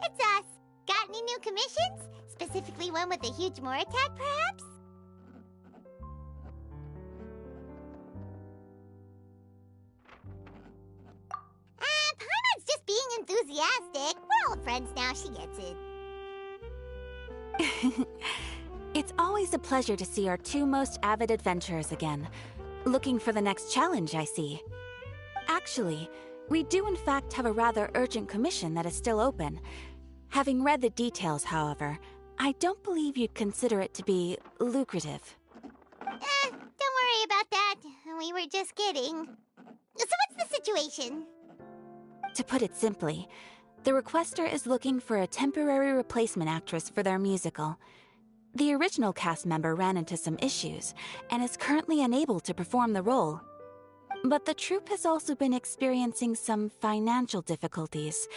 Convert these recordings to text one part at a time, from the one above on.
It's us. Got any new commissions? Specifically one with a huge more attack, perhaps? Paimon's just being enthusiastic. We're old friends now, she gets it. It's always a pleasure to see our two most avid adventurers again. Looking for the next challenge, I see. Actually, we do in fact have a rather urgent commission that is still open. Having read the details, however, I don't believe you'd consider it to be lucrative. Don't worry about that. We were just kidding. So what's the situation? To put it simply, the requester is looking for a temporary replacement actress for their musical. The original cast member ran into some issues and is currently unable to perform the role. But the troupe has also been experiencing some financial difficulties,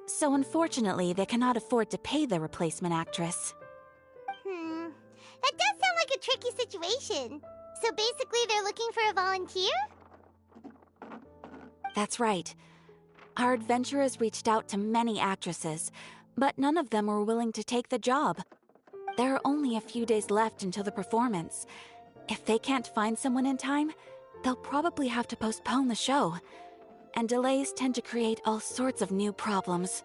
so unfortunately they cannot afford to pay the replacement actress. That does sound like a tricky situation. So basically they're looking for a volunteer? That's right. Our adventurers reached out to many actresses, but none of them were willing to take the job. There are only a few days left until the performance. If they can't find someone in time, they'll probably have to postpone the show. And delays tend to create all sorts of new problems.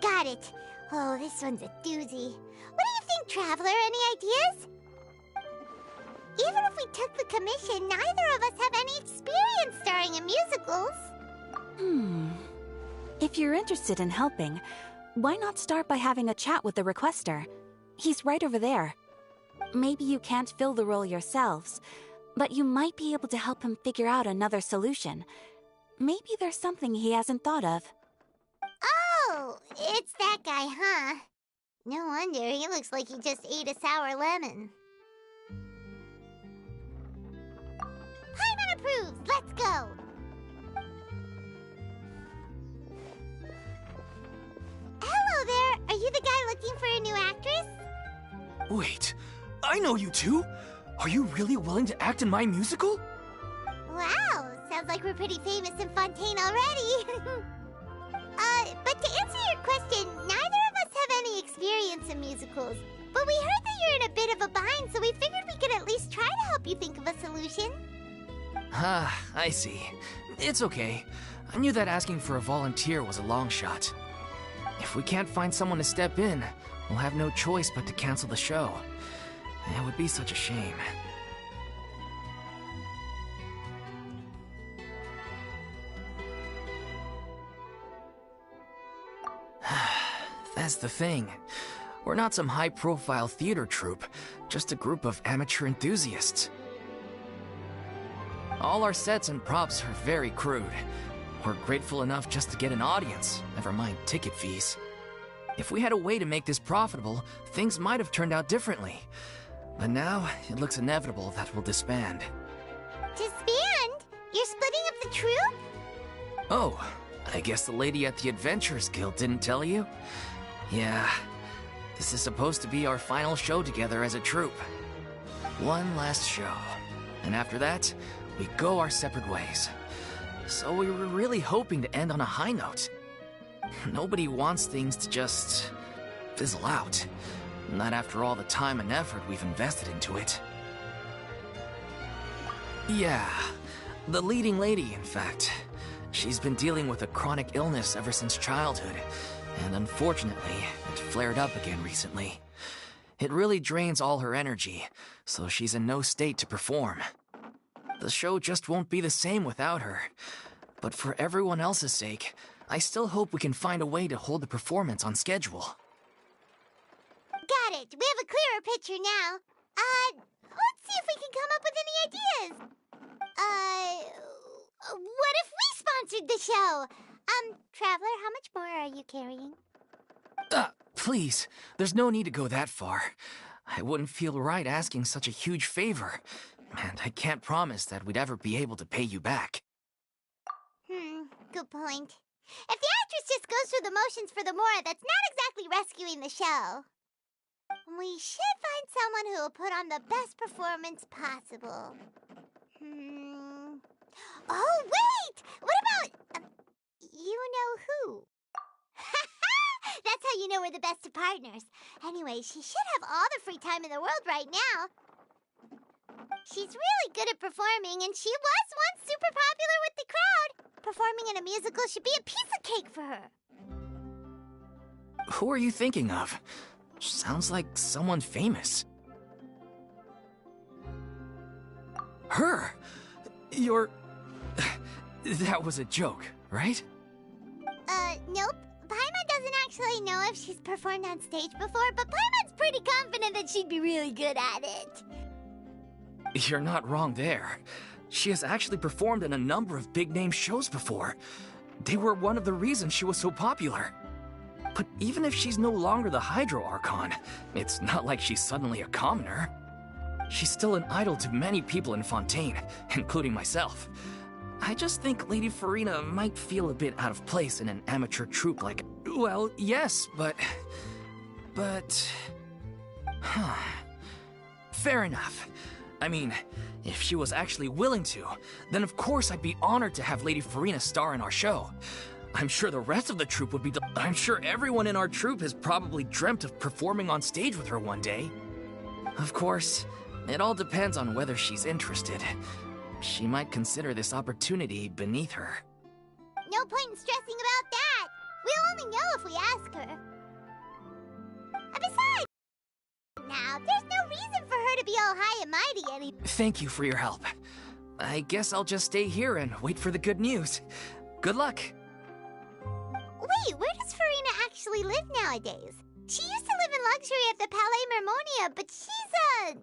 Got it. Oh, this one's a doozy. What do you think, Traveler? Any ideas? Even if we took the commission, neither of us have any experience starring in musicals. If you're interested in helping, why not start by having a chat with the requester? He's right over there. Maybe you can't fill the role yourselves, but you might be able to help him figure out another solution. Maybe there's something he hasn't thought of. Oh, it's that guy, huh? No wonder, he looks like he just ate a sour lemon. Paimon approves, let's go! Hello there, are you the guy looking for a new actress? Wait, I know you two! Are you really willing to act in my musical? Wow, sounds like we're pretty famous in Fontaine already. But to answer your question, neither of us have any experience in musicals. But we heard that you're in a bit of a bind, so we figured we could at least try to help you think of a solution. Ah, I see. It's okay. I knew that asking for a volunteer was a long shot. If we can't find someone to step in, we'll have no choice but to cancel the show. It would be such a shame. That's the thing. We're not some high-profile theater troupe, just a group of amateur enthusiasts. All our sets and props are very crude. We're grateful enough just to get an audience, never mind ticket fees. If we had a way to make this profitable, things might have turned out differently. But now, it looks inevitable that we'll disband. Disband? You're splitting up the troupe? Oh, I guess the lady at the Adventurers Guild didn't tell you? Yeah, this is supposed to be our final show together as a troupe. One last show, and after that, we go our separate ways. So we were really hoping to end on a high note. Nobody wants things to just fizzle out. Not after all the time and effort we've invested into it. Yeah, the leading lady, in fact. She's been dealing with a chronic illness ever since childhood, and unfortunately, it flared up again recently. It really drains all her energy, so she's in no state to perform. The show just won't be the same without her. But for everyone else's sake, I still hope we can find a way to hold the performance on schedule. Got it. We have a clearer picture now. Let's see if we can come up with any ideas. What if we sponsored the show? Traveler, how much more are you carrying? Please, there's no need to go that far. I wouldn't feel right asking such a huge favor, and I can't promise that we'd ever be able to pay you back. Good point. If the actress just goes through the motions for the Mora, that's not exactly rescuing the show. We should find someone who will put on the best performance possible. Oh, wait! What about... you know who? That's how you know we're the best of partners. Anyway, she should have all the free time in the world right now. She's really good at performing, and she was once super popular with the crowd. Performing in a musical should be a piece of cake for her. Who are you thinking of? Sounds like someone famous. Her! You're... That was a joke, right? Nope. Paimon doesn't actually know if she's performed on stage before, but Paimon's pretty confident that she'd be really good at it. You're not wrong there. She has actually performed in a number of big-name shows before. They were one of the reasons she was so popular. But even if she's no longer the Hydro Archon, it's not like she's suddenly a commoner. She's still an idol to many people in Fontaine, including myself. I just think Lady Farina might feel a bit out of place in an amateur troupe like... Well, yes, but... Fair enough. I mean, if she was actually willing to, then of course I'd be honored to have Lady Farina star in our show. I'm sure the rest of the troupe would be... I'm sure everyone in our troupe has probably dreamt of performing on stage with her one day. Of course, it all depends on whether she's interested. She might consider this opportunity beneath her. No point in stressing about that. We'll only know if we ask her. And besides, now, there's no reason for her to be all high and mighty anymore. Thank you for your help. I guess I'll just stay here and wait for the good news. Good luck. Wait, where does Farina actually live nowadays? She used to live in luxury at the Palais Mermonia, but she's,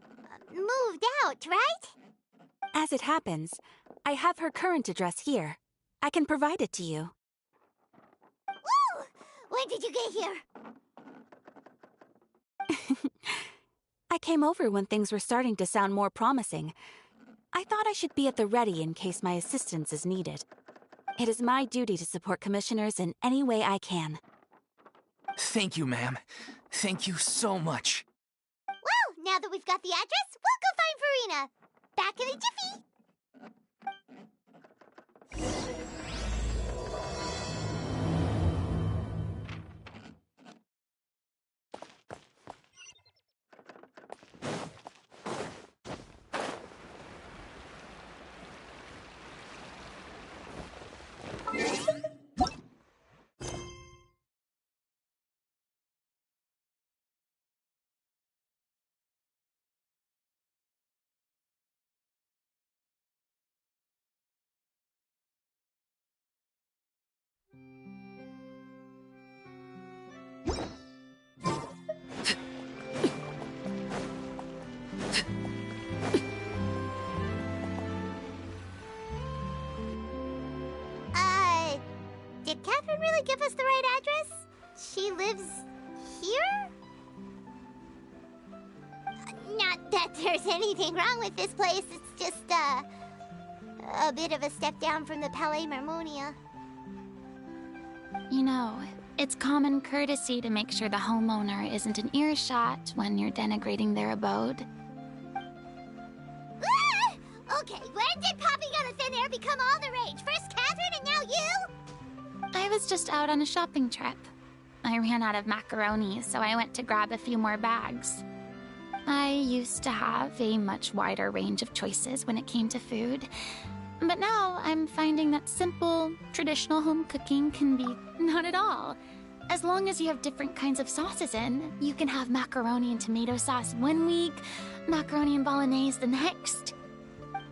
moved out, right? As it happens, I have her current address here. I can provide it to you. Woo! When did you get here? I came over when things were starting to sound more promising. I thought I should be at the ready in case my assistance is needed. It is my duty to support commissioners in any way I can. Thank you, ma'am. Thank you so much. Well, now that we've got the address, we'll go find Farina. Back in a jiffy. Did Catherine really give us the right address? She lives here? Not that there's anything wrong with this place. It's just, a bit of a step down from the Palais Mermonia. You know, it's common courtesy to make sure the homeowner isn't an earshot when you're denigrating their abode. Ah! Okay, when did popping out of thin air become all the rage? First Catherine and now you? I was just out on a shopping trip. I ran out of macaroni, so I went to grab a few more bags. I used to have a much wider range of choices when it came to food, but now I'm finding that simple, traditional home cooking can be not at all. As long as you have different kinds of sauces in, you can have macaroni and tomato sauce one week, macaroni and bolognese the next.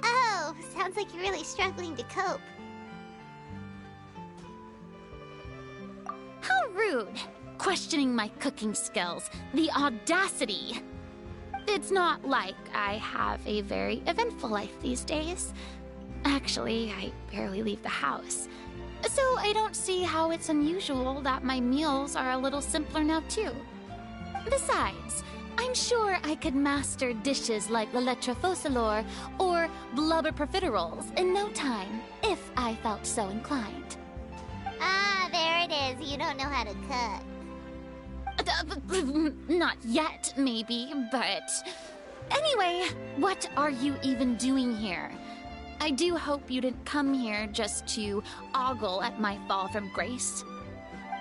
Oh, sounds like you're really struggling to cope. How rude! Questioning my cooking skills. The audacity! It's not like I have a very eventful life these days. Actually, I barely leave the house. So I don't see how it's unusual that my meals are a little simpler now too. Besides, I'm sure I could master dishes like la lettre faucilor or blubber profiteroles in no time, if I felt so inclined. Ah, there it is. You don't know how to cook. Not yet, maybe, but... Anyway, what are you even doing here? I do hope you didn't come here just to ogle at my fall from grace.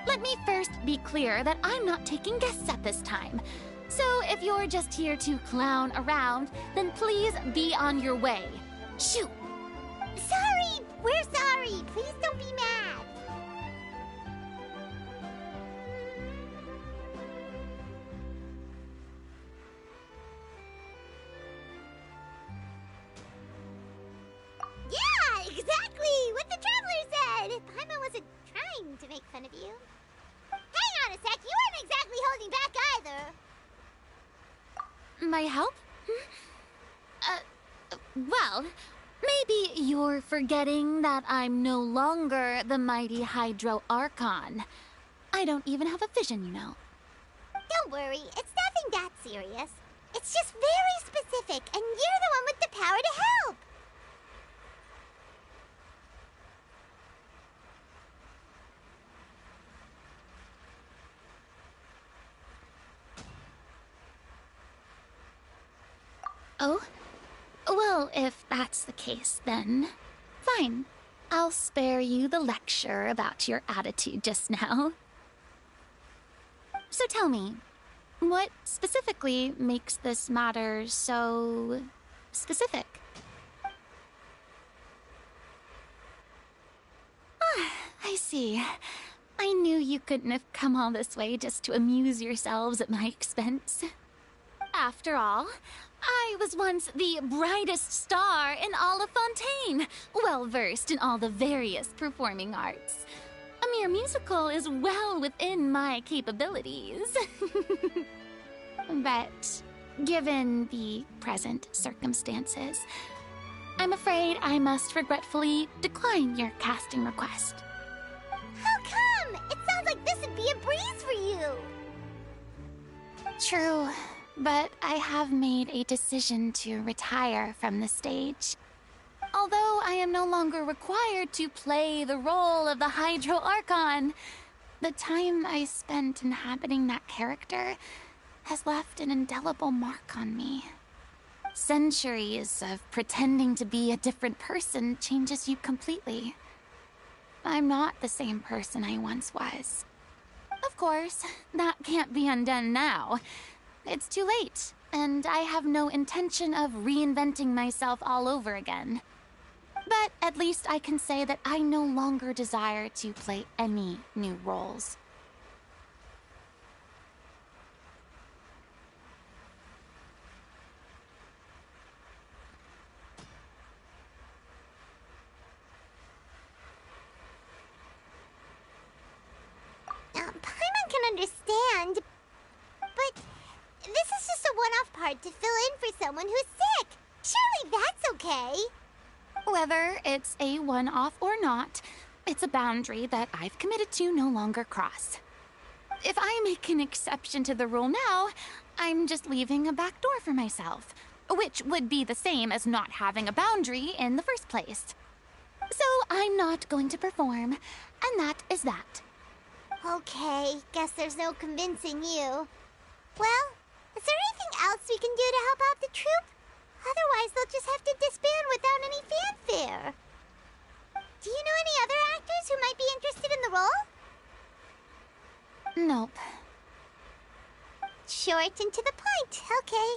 Let me first be clear that I'm not taking guests at this time. So if you're just here to clown around, then please be on your way. Shoot! Sorry! We're sorry! Please don't be mad! Yeah, exactly! What the traveler said! Paimon wasn't trying to make fun of you. Hang on a sec, you weren't exactly holding back either. My help? Well, maybe you're forgetting that I'm no longer the mighty Hydro Archon. I don't even have a vision, you know. Don't worry, it's nothing that serious. It's just very specific, and you're the one with the power to help. Oh? Well, if that's the case, then fine. I'll spare you the lecture about your attitude just now. So tell me, what specifically makes this matter so specific? Ah, I see. I knew you couldn't have come all this way just to amuse yourselves at my expense. After all, I was once the brightest star in all of Fontaine, well-versed in all the various performing arts. A mere musical is well within my capabilities. But given the present circumstances, I'm afraid I must regretfully decline your casting request. How come? It sounds like this would be a breeze for you. True. But I have made a decision to retire from the stage. Although I am no longer required to play the role of the Hydro Archon, the time I spent inhabiting that character has left an indelible mark on me. Centuries of pretending to be a different person changes you completely. I'm not the same person I once was. Of course, that can't be undone now. It's too late, and I have no intention of reinventing myself all over again. But at least I can say that I no longer desire to play any new roles. Paimon can understand, but this is just a one-off part to fill in for someone who's sick. Surely that's okay. Whether it's a one-off or not, it's a boundary that I've committed to no longer cross. If I make an exception to the rule now, I'm just leaving a back door for myself, which would be the same as not having a boundary in the first place. So I'm not going to perform, and that is that. Okay, guess there's no convincing you. Well, is there anything else we can do to help out the troupe? Otherwise, they'll just have to disband without any fanfare. Do you know any other actors who might be interested in the role? Nope. Short and to the point, okay.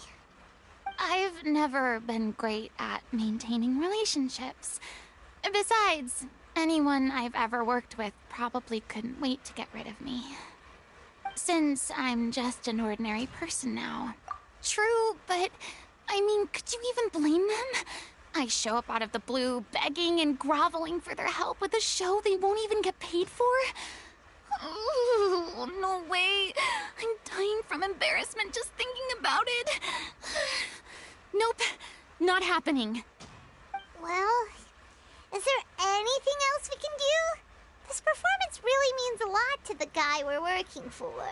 I've never been great at maintaining relationships. Besides, anyone I've ever worked with probably couldn't wait to get rid of me. Since I'm just an ordinary person now. True, but I mean, could you even blame them? I show up out of the blue, begging and groveling for their help with a show they won't even get paid for? Oh, no way. I'm dying from embarrassment just thinking about it. Nope, not happening. Well, is there anything else we can do? This performance really means a lot to the guy we're working for.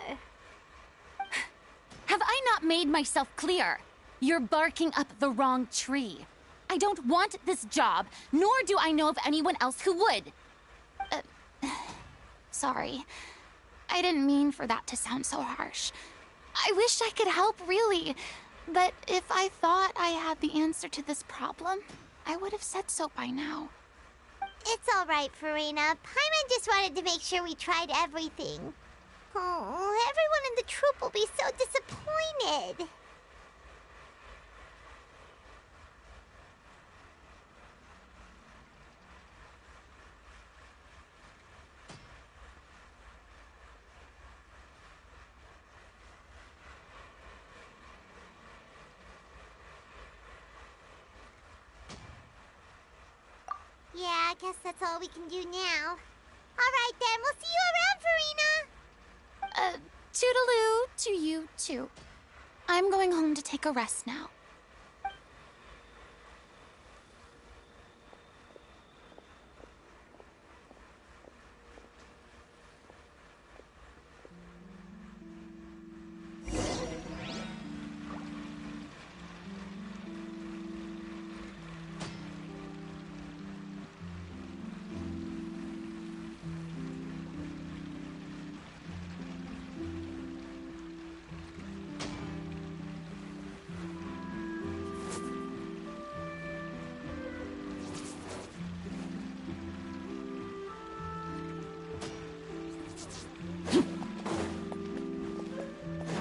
Have I not made myself clear? You're barking up the wrong tree. I don't want this job, nor do I know of anyone else who would. Sorry. I didn't mean for that to sound so harsh. I wish I could help, really. But if I thought I had the answer to this problem, I would have said so by now. It's all right, Farina. Paimon just wanted to make sure we tried everything. Oh, everyone in the troupe will be so disappointed. Yeah, I guess that's all we can do now. All right, then. We'll see you around, Farina. Toodaloo to you, too. I'm going home to take a rest now.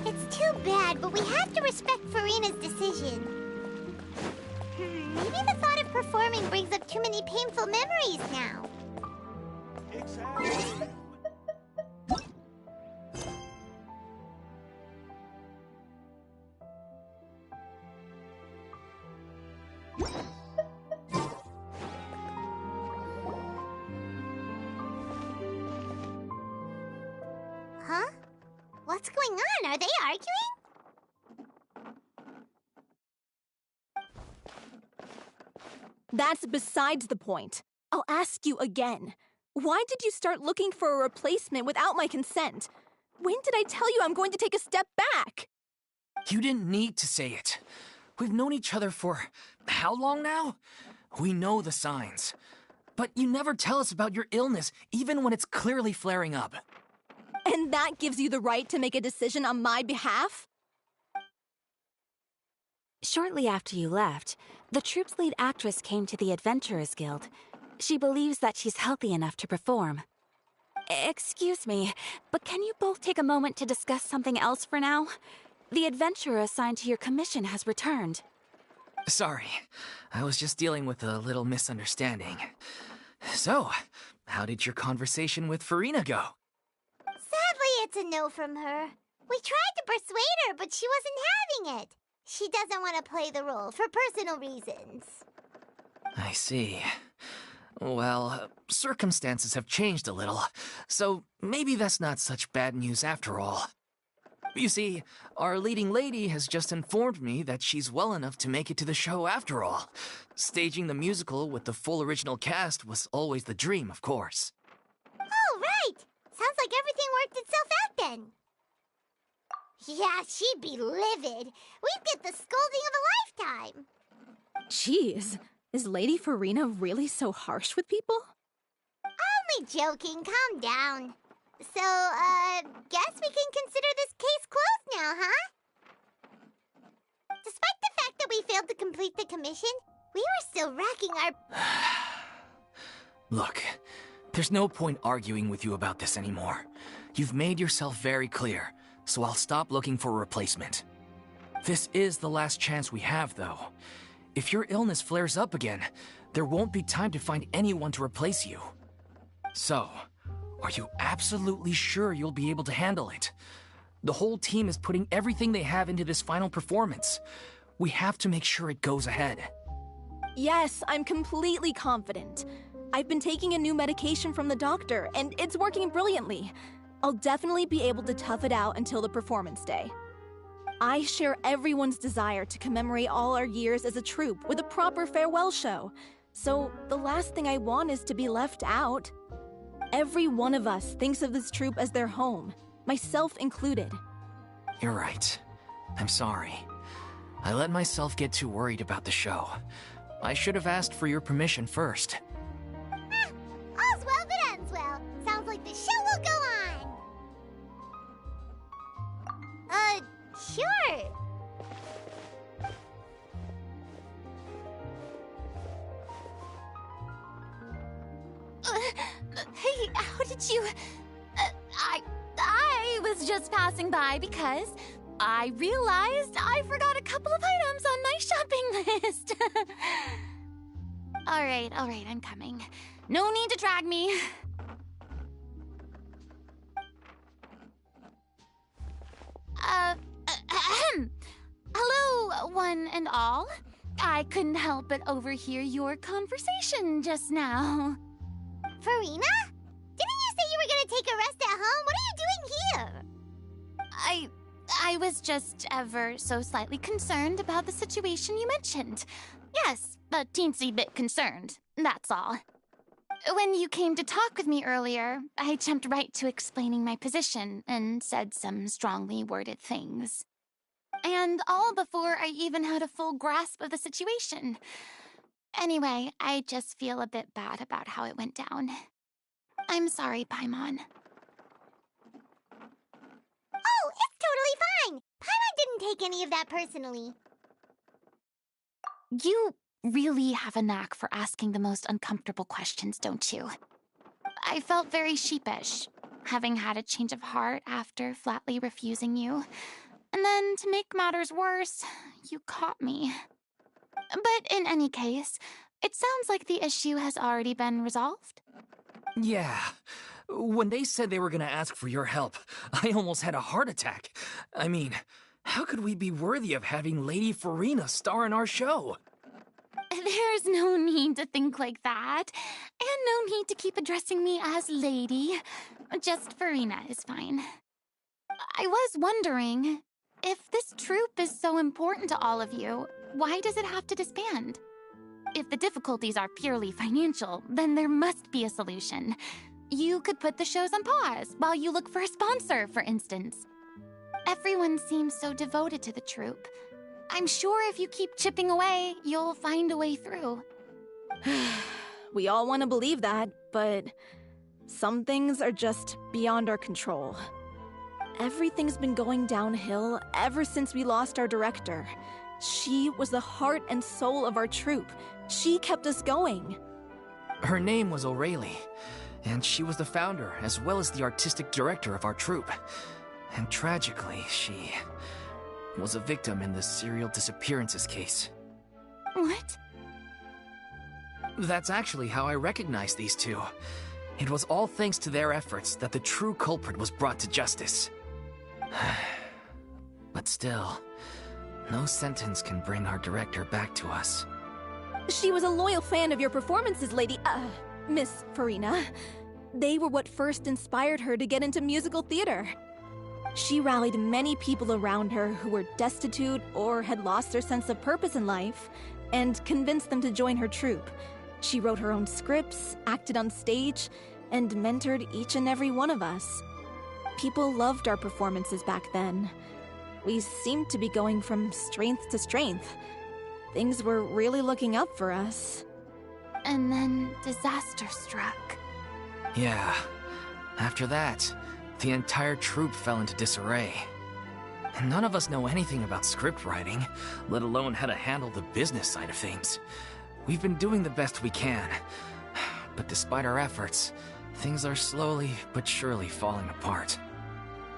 It's too bad, but we have to respect Farina's decision. Maybe the thought of performing brings up too many painful memories now. Exactly. Huh? What's going on? Are they arguing? That's besides the point. I'll ask you again. Why did you start looking for a replacement without my consent? When did I tell you I'm going to take a step back? You didn't need to say it. We've known each other for how long now? We know the signs. But you never tell us about your illness, even when it's clearly flaring up. And that gives you the right to make a decision on my behalf? Shortly after you left, the troupe's lead actress came to the Adventurers Guild. She believes that she's healthy enough to perform. Excuse me, but can you both take a moment to discuss something else for now? The adventurer assigned to your commission has returned. Sorry, I was just dealing with a little misunderstanding. So, how did your conversation with Farina go? Sadly, it's a no from her. We tried to persuade her, but she wasn't having it. She doesn't want to play the role for personal reasons. I see. Well, circumstances have changed a little, so maybe that's not such bad news after all. You see, our leading lady has just informed me that she's well enough to make it to the show after all. Staging the musical with the full original cast was always the dream, of course. Oh, right! Sounds like everything worked itself out then. Yeah, she'd be livid. We'd get the scolding of a lifetime. Jeez, is Lady Farina really so harsh with people? Only joking, calm down. So, guess we can consider this case closed now, huh? Despite the fact that we failed to complete the commission, we were still racking our... Look, there's no point arguing with you about this anymore. You've made yourself very clear, so I'll stop looking for a replacement. This is the last chance we have, though. If your illness flares up again, there won't be time to find anyone to replace you. So, are you absolutely sure you'll be able to handle it? The whole team is putting everything they have into this final performance. We have to make sure it goes ahead. Yes, I'm completely confident. I've been taking a new medication from the doctor, and it's working brilliantly. I'll definitely be able to tough it out until the performance day. I share everyone's desire to commemorate all our years as a troupe with a proper farewell show. So the last thing I want is to be left out. Every one of us thinks of this troupe as their home, myself included. You're right. I'm sorry. I let myself get too worried about the show. I should have asked for your permission first. All's well that ends well. Sounds like the show will go on. Sure. Hey, how did you... I was just passing by because I realized I forgot a couple of items on my shopping list. All right, I'm coming. No need to drag me. Hello, one and all. I couldn't help but overhear your conversation just now. Farina? Didn't you say you were gonna take a rest at home? What are you doing here? I was just ever so slightly concerned about the situation you mentioned. Yes, a teensy bit concerned, that's all. When you came to talk with me earlier, I jumped right to explaining my position and said some strongly worded things. And all before I even had a full grasp of the situation. Anyway, I just feel a bit bad about how it went down. I'm sorry, Paimon. Oh, it's totally fine. Paimon didn't take any of that personally. You really have a knack for asking the most uncomfortable questions, don't you? I felt very sheepish, having had a change of heart after flatly refusing you. And then, to make matters worse, you caught me. But in any case, it sounds like the issue has already been resolved. Yeah. When they said they were gonna ask for your help, I almost had a heart attack. I mean, how could we be worthy of having Lady Farina star in our show? There's no need to think like that. And no need to keep addressing me as Lady. Just Farina is fine. I was wondering, if this troupe is so important to all of you, why does it have to disband? If the difficulties are purely financial, then there must be a solution. You could put the shows on pause while you look for a sponsor, for instance. Everyone seems so devoted to the troupe. I'm sure if you keep chipping away, you'll find a way through. We all want to believe that, but some things are just beyond our control. Everything's been going downhill ever since we lost our director. She was the heart and soul of our troupe. She kept us going. Her name was O'Reilly, and she was the founder as well as the artistic director of our troupe. And tragically, she was a victim in the serial disappearances case. What? That's actually how I recognized these two. It was all thanks to their efforts that the true culprit was brought to justice. But still, no sentence can bring our director back to us. She was a loyal fan of your performances, Miss Farina. They were what first inspired her to get into musical theater. She rallied many people around her who were destitute or had lost their sense of purpose in life, and convinced them to join her troupe. She wrote her own scripts, acted on stage, and mentored each and every one of us. People loved our performances back then. We seemed to be going from strength to strength. Things were really looking up for us. And then disaster struck. Yeah. After that, the entire troupe fell into disarray. And none of us know anything about script writing, let alone how to handle the business side of things. We've been doing the best we can. But despite our efforts, things are slowly but surely falling apart.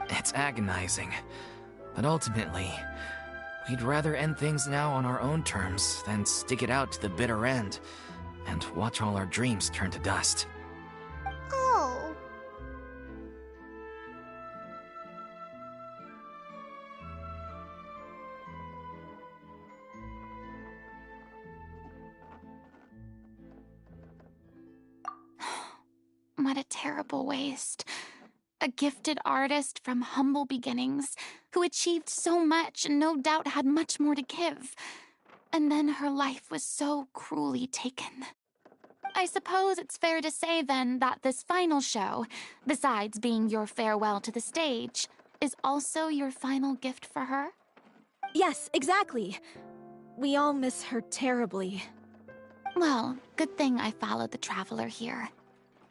It's agonizing. But ultimately, we'd rather end things now on our own terms than stick it out to the bitter end and watch all our dreams turn to dust. Oh. What a terrible waste. A gifted artist from humble beginnings, who achieved so much and no doubt had much more to give. And then her life was so cruelly taken. I suppose it's fair to say, then, that this final show, besides being your farewell to the stage, is also your final gift for her? Yes, exactly. We all miss her terribly. Well, good thing I followed the Traveler here.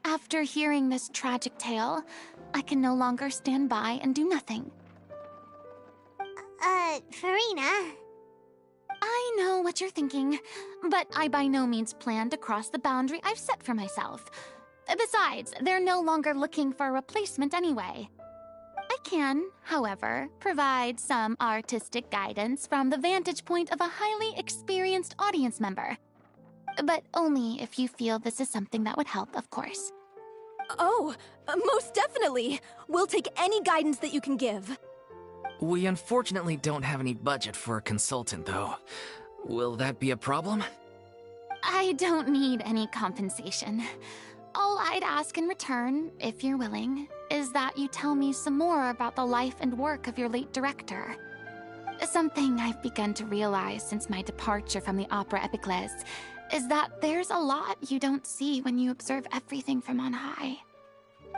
After hearing this tragic tale, I can no longer stand by and do nothing. Farina. I know what you're thinking, but I by no means plan to cross the boundary I've set for myself. Besides, they're no longer looking for a replacement anyway. I can, however, provide some artistic guidance from the vantage point of a highly experienced audience member. But only if you feel this is something that would help, of course. Oh, most definitely! We'll take any guidance that you can give. We unfortunately don't have any budget for a consultant, though. Will that be a problem? I don't need any compensation. All I'd ask in return, if you're willing, is that you tell me some more about the life and work of your late director. Something I've begun to realize since my departure from the Opera Epiclese is that there's a lot you don't see when you observe everything from on high.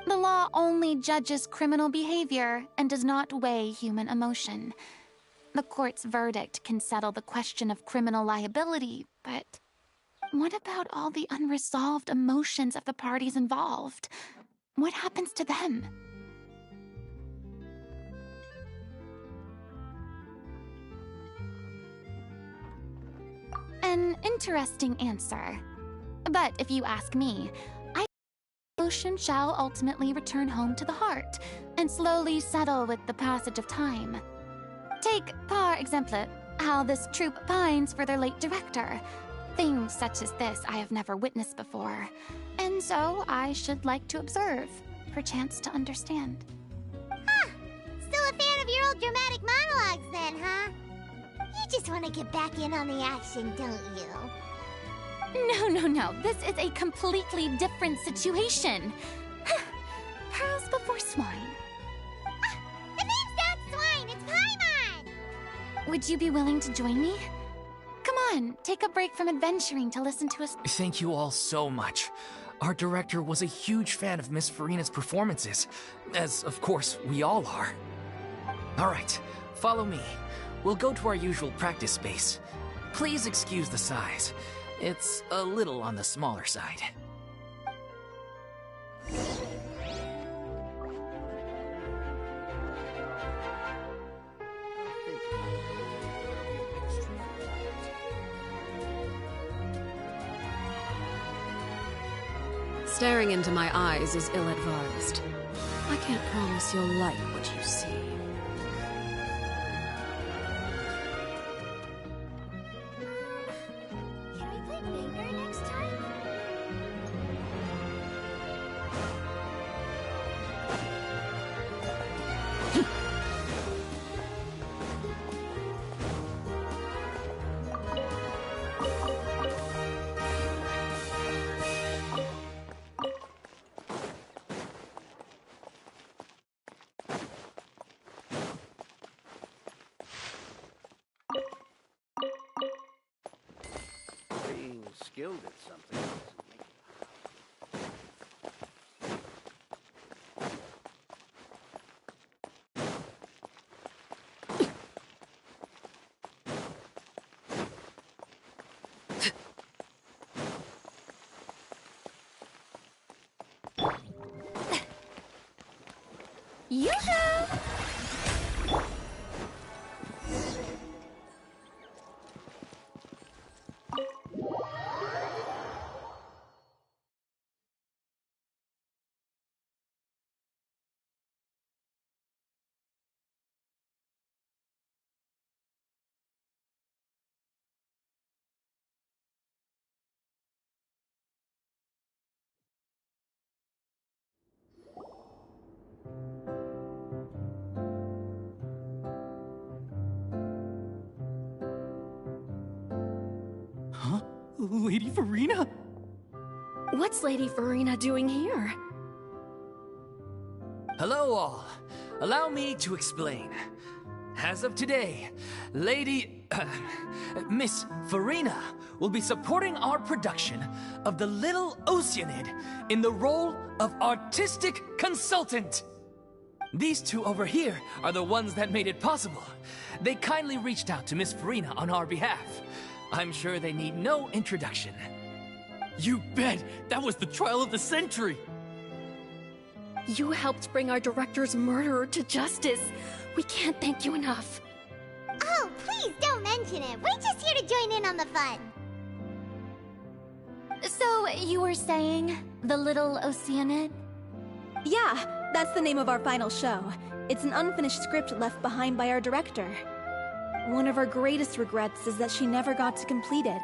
The law only judges criminal behavior and does not weigh human emotion. The court's verdict can settle the question of criminal liability, but what about all the unresolved emotions of the parties involved? What happens to them? An interesting answer. But if you ask me, I think emotion shall ultimately return home to the heart and slowly settle with the passage of time. Take, par exemple, how this troupe pines for their late director. Things such as this I have never witnessed before, and so I should like to observe, perchance to understand. Huh. Still a fan of your old dramatic monologues then, huh? You just want to get back in on the action, don't you? No. This is a completely different situation. Pearls before swine. Ah, the name's not Swine, it's Paimon! Would you be willing to join me? Come on, take a break from adventuring to listen to us. Thank you all so much. Our director was a huge fan of Miss Farina's performances, as of course we all are. All right, follow me. We'll go to our usual practice space. Please excuse the size. It's a little on the smaller side. Staring into my eyes is ill-advised. I can't promise you'll like what you see. Can we play Banger next time? Being skilled at something doesn't make it. Yoo-hoo! Huh? Lady Farina? What's Lady Farina doing here? Hello all. Allow me to explain. As of today, Miss Farina will be supporting our production of The Little Oceanid in the role of artistic consultant. These two over here are the ones that made it possible. They kindly reached out to Miss Farina on our behalf. I'm sure they need no introduction. You bet! That was the trial of the century! You helped bring our director's murderer to justice. We can't thank you enough. Oh, please don't mention it. We're just here to join in on the fun. So, you were saying The Little Oceanid? Yeah, that's the name of our final show. It's an unfinished script left behind by our director. One of our greatest regrets is that she never got to complete it.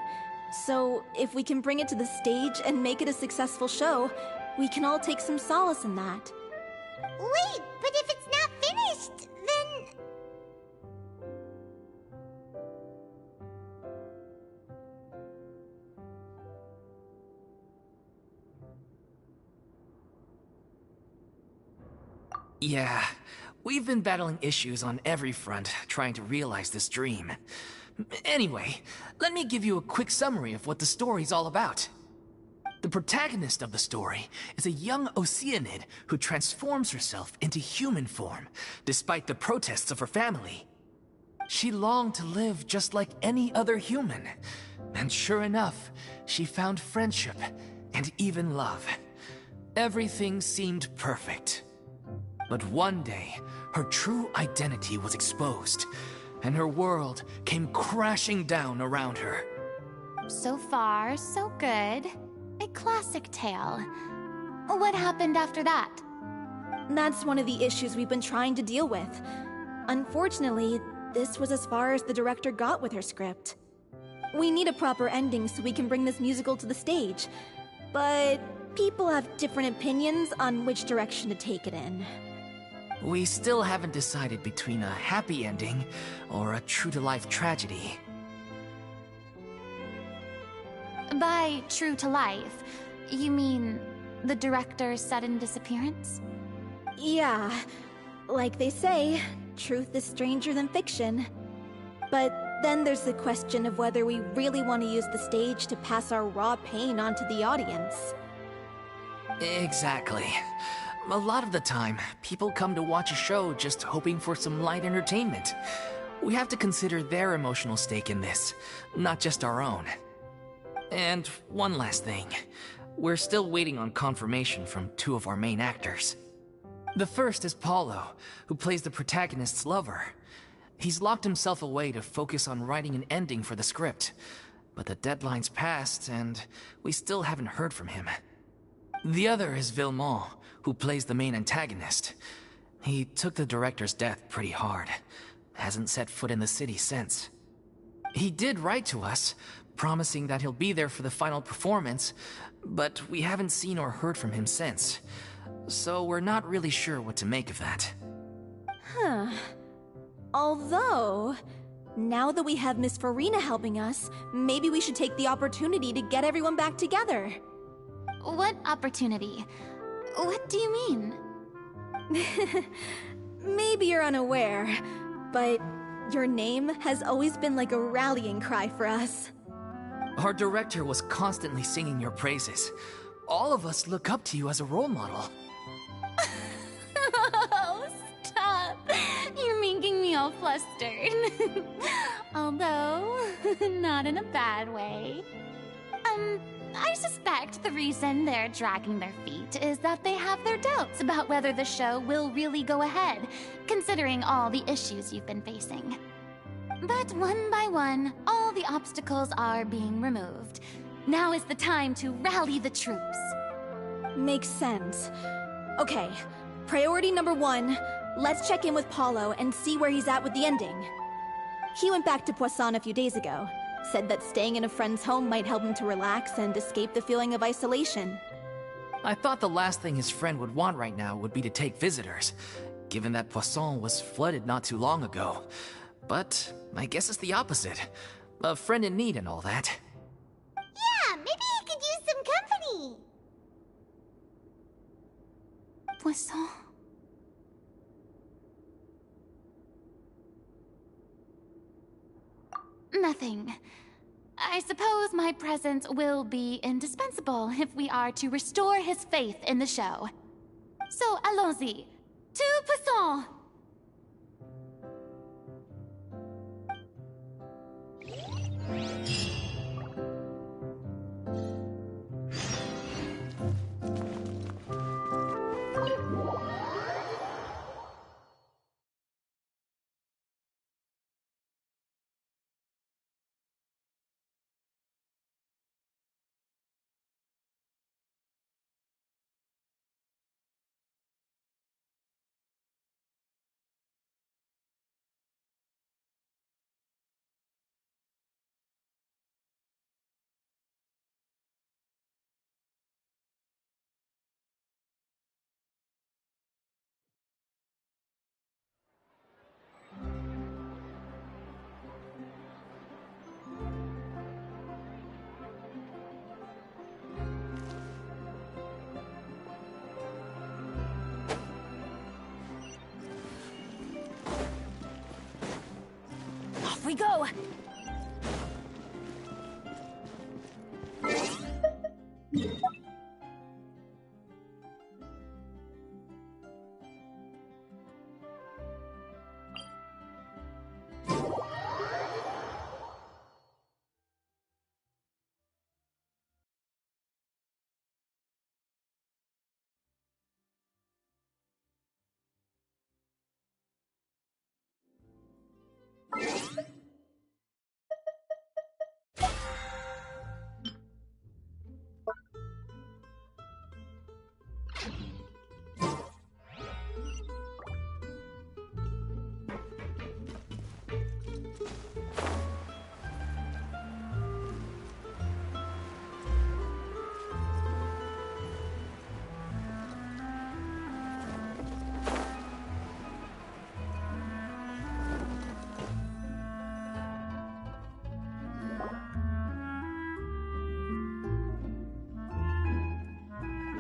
So, if we can bring it to the stage and make it a successful show, we can all take some solace in that. Wait, but if it's not finished, then... Yeah, we've been battling issues on every front, trying to realize this dream. Anyway, let me give you a quick summary of what the story's all about. The protagonist of the story is a young oceanid who transforms herself into human form, despite the protests of her family. She longed to live just like any other human, and sure enough, she found friendship and even love. Everything seemed perfect. But one day, her true identity was exposed, and her world came crashing down around her. So far, so good. A classic tale. What happened after that? That's one of the issues we've been trying to deal with. Unfortunately, this was as far as the director got with her script. We need a proper ending so we can bring this musical to the stage, but people have different opinions on which direction to take it in. We still haven't decided between a happy ending or a true-to-life tragedy. By true to life, you mean the director's sudden disappearance? Yeah, like they say, truth is stranger than fiction. But then there's the question of whether we really want to use the stage to pass our raw pain onto the audience. Exactly. A lot of the time, people come to watch a show just hoping for some light entertainment. We have to consider their emotional stake in this, not just our own. And one last thing. We're still waiting on confirmation from two of our main actors. The first is Paulo, who plays the protagonist's lover. He's locked himself away to focus on writing an ending for the script. But the deadline's passed, and we still haven't heard from him. The other is Villemont, who plays the main antagonist. He took the director's death pretty hard. Hasn't set foot in the city since. He did write to us, promising that he'll be there for the final performance, but we haven't seen or heard from him since. So we're not really sure what to make of that. Huh. Although, now that we have Miss Farina helping us, maybe we should take the opportunity to get everyone back together. What opportunity? What do you mean? Maybe you're unaware, but your name has always been like a rallying cry for us. Our director was constantly singing your praises. All of us look up to you as a role model. Oh, stop! You're making me all flustered. Although, not in a bad way. I suspect the reason they're dragging their feet is that they have their doubts about whether the show will really go ahead, considering all the issues you've been facing. But one by one, all the obstacles are being removed. Now is the time to rally the troops. Makes sense. Okay, priority number 1, let's check in with Paulo and see where he's at with the ending. He went back to Poisson a few days ago. Said that staying in a friend's home might help him to relax and escape the feeling of isolation. I thought the last thing his friend would want right now would be to take visitors, given that Poisson was flooded not too long ago. But I guess it's the opposite. A friend in need and all that. Yeah, maybe he could use some company. Poisson. nothing. I suppose my presence will be indispensable if we are to restore his faith in the show. So, allons-y. Tout passant! Off we go!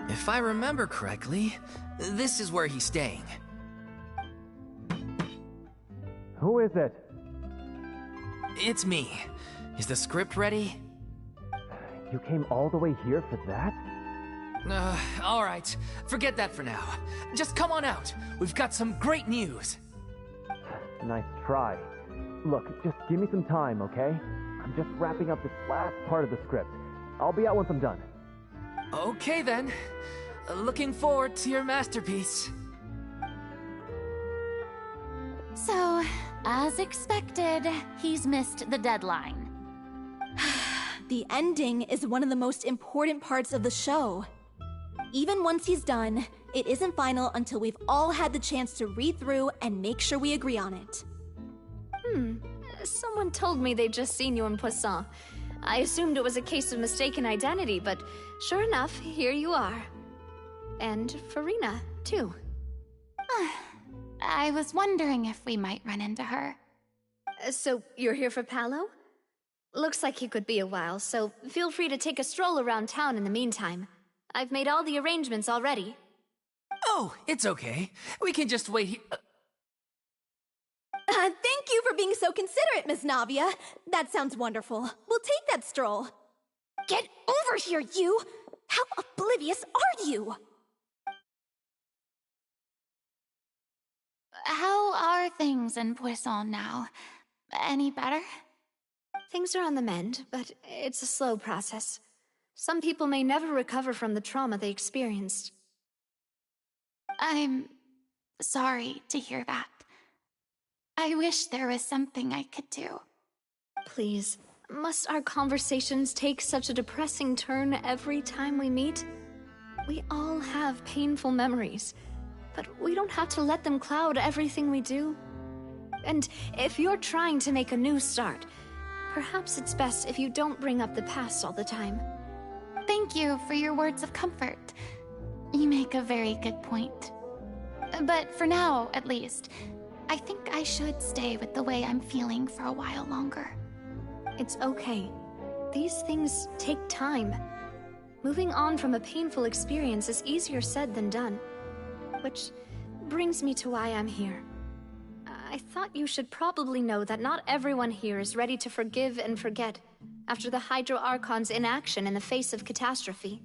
If I remember correctly, this is where he's staying. Who is it? It's me. Is the script ready? You came all the way here for that? Alright. Forget that for now. Just come on out. We've got some great news. Nice try. Look, just give me some time, okay? I'm just wrapping up this last part of the script. I'll be out once I'm done. Okay then. Looking forward to your masterpiece. So, as expected, he's missed the deadline. The ending is one of the most important parts of the show. Even once he's done, it isn't final until we've all had the chance to read through and make sure we agree on it. Someone told me they'd just seen you in Poisson. I assumed it was a case of mistaken identity, but sure enough, here you are. And Farina, too. I was wondering if we might run into her. So, you're here for Paolo? Looks like he could be a while, so feel free to take a stroll around town in the meantime. I've made all the arrangements already. Oh, it's okay. We can just wait here. Thank you for being so considerate, Miss Navia. That sounds wonderful. We'll take that stroll. Get over here, you! How oblivious are you? How are things in Poisson now? Any better? Things are on the mend, but it's a slow process. Some people may never recover from the trauma they experienced. I'm sorry to hear that. I wish there was something I could do. Please, must our conversations take such a depressing turn every time we meet? We all have painful memories, but we don't have to let them cloud everything we do. And if you're trying to make a new start, perhaps it's best if you don't bring up the past all the time. Thank you for your words of comfort. You make a very good point. But for now, at least, I think I should stay with the way I'm feeling for a while longer. It's okay. These things take time. Moving on from a painful experience is easier said than done. Which brings me to why I'm here. I thought you should probably know that not everyone here is ready to forgive and forget after the Hydro Archon's inaction in the face of catastrophe.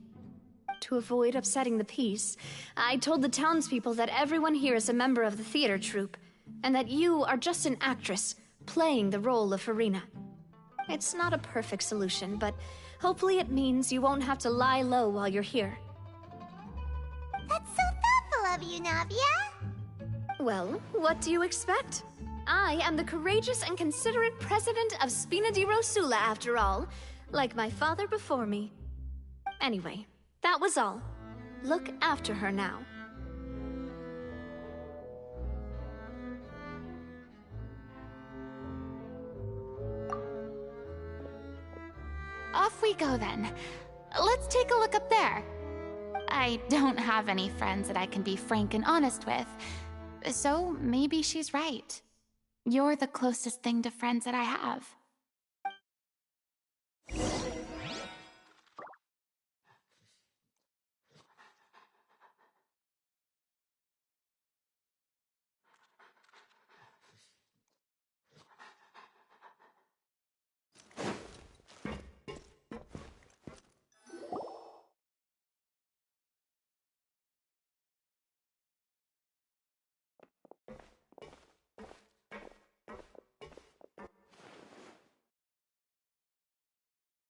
To avoid upsetting the peace, I told the townspeople that everyone here is a member of the theater troupe, and that you are just an actress playing the role of Farina. It's not a perfect solution, but hopefully it means you won't have to lie low while you're here. That's so thoughtful of you, Navia. Well, what do you expect? I am the courageous and considerate president of Spina di Rosula, after all, like my father before me. Anyway, that was all. Look after her now. Off we go then. Let's take a look up there. I don't have any friends that I can be frank and honest with, so maybe she's right. You're the closest thing to friends that I have.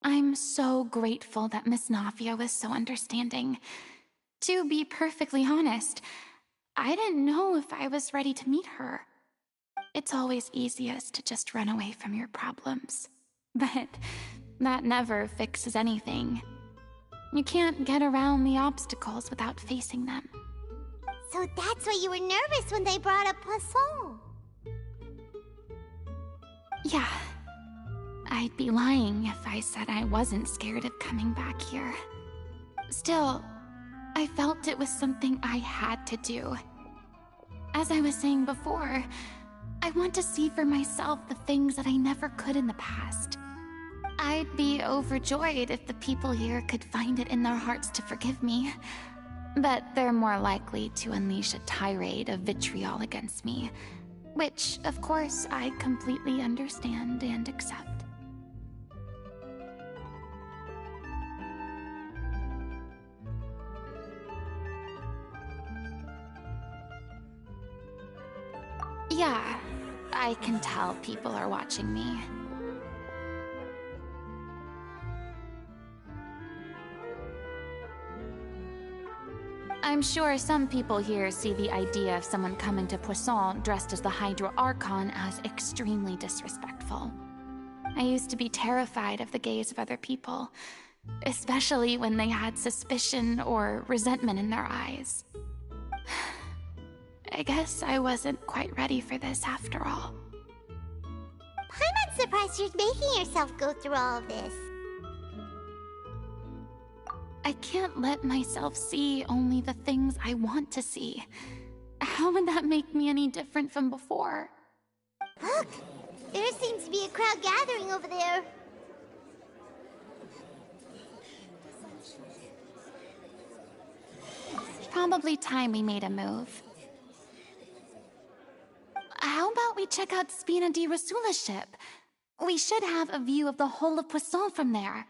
I'm so grateful that Miss Navia was so understanding. To be perfectly honest, I didn't know if I was ready to meet her. It's always easiest to just run away from your problems. But that never fixes anything. You can't get around the obstacles without facing them. So that's why you were nervous when they brought up Poisson. Yeah. I'd be lying if I said I wasn't scared of coming back here. Still, I felt it was something I had to do. As I was saying before, I want to see for myself the things that I never could in the past. I'd be overjoyed if the people here could find it in their hearts to forgive me. But they're more likely to unleash a tirade of vitriol against me, which, of course, I completely understand and accept. Yeah, I can tell people are watching me. I'm sure some people here see the idea of someone coming to Poisson dressed as the Hydro Archon as extremely disrespectful. I used to be terrified of the gaze of other people, especially when they had suspicion or resentment in their eyes. I guess I wasn't quite ready for this after all. I'm not surprised you're making yourself go through all of this. I can't let myself see only the things I want to see. How would that make me any different from before? Look! There seems to be a crowd gathering over there. Probably time we made a move. How about we check out Spina di Rosula's ship? We should have a view of the whole of Poisson from there.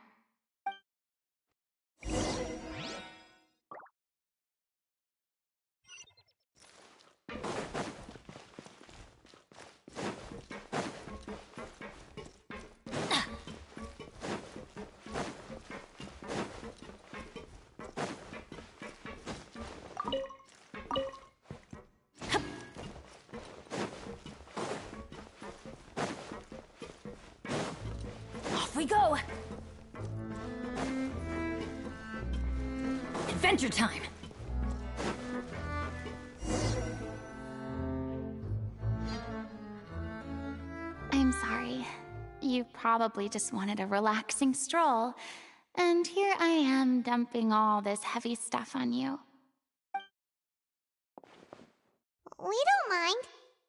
We go! Adventure time! I'm sorry. You probably just wanted a relaxing stroll, and here I am dumping all this heavy stuff on you. We don't mind.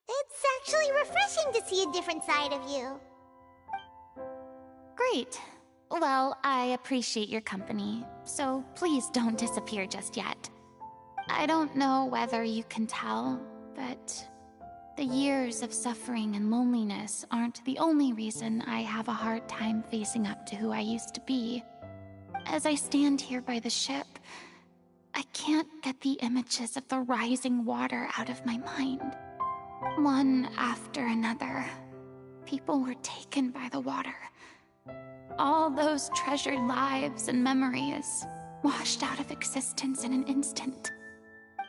It's actually refreshing to see a different side of you. Great. Well, I appreciate your company, so please don't disappear just yet. I don't know whether you can tell, but The years of suffering and loneliness aren't the only reason I have a hard time facing up to who I used to be. As I stand here by the ship, I can't get the images of the rising water out of my mind. One after another, people were taken by the water. All those treasured lives and memories washed out of existence in an instant.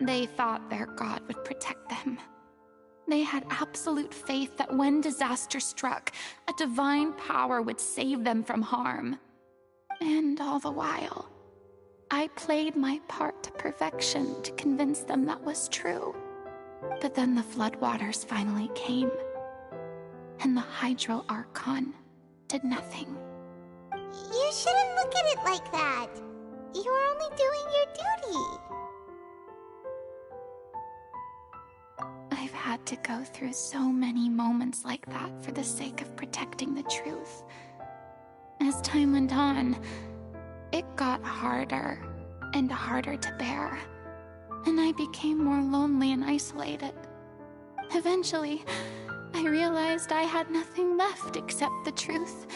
They thought their god would protect them. They had absolute faith that when disaster struck, a divine power would save them from harm. And all the while, I played my part to perfection to convince them that was true. But then the floodwaters finally came, and the Hydro Archon did nothing. You shouldn't look at it like that. You were only doing your duty. I've had to go through so many moments like that for the sake of protecting the truth. As time went on, it got harder and harder to bear, and I became more lonely and isolated. Eventually, I realized I had nothing left except the truth.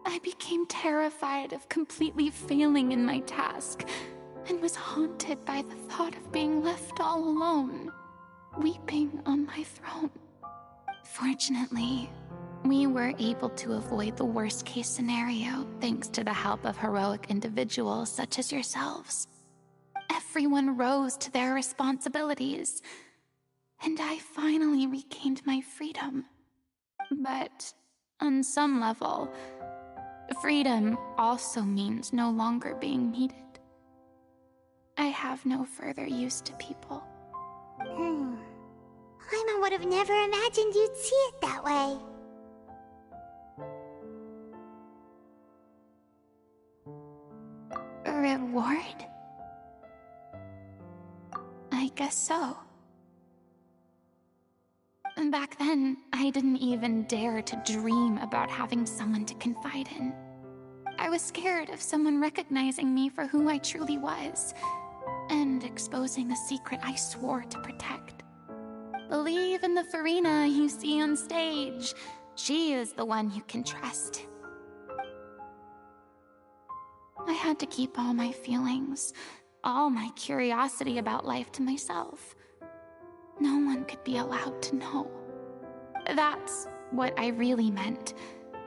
I became terrified of completely failing in my task, and was haunted by the thought of being left all alone, weeping on my throne. Fortunately, we were able to avoid the worst-case scenario thanks to the help of heroic individuals such as yourselves. Everyone rose to their responsibilities, and I finally regained my freedom. But on some level, freedom also means no longer being needed. I have no further use to people. Paimon would have never imagined you'd see it that way. Reward? I guess so. Back then, I didn't even dare to dream about having someone to confide in. I was scared of someone recognizing me for who I truly was, and exposing the secret I swore to protect. Believe in the Furina you see on stage. She is the one you can trust. I had to keep all my feelings, all my curiosity about life to myself. No one could be allowed to know. That's what I really meant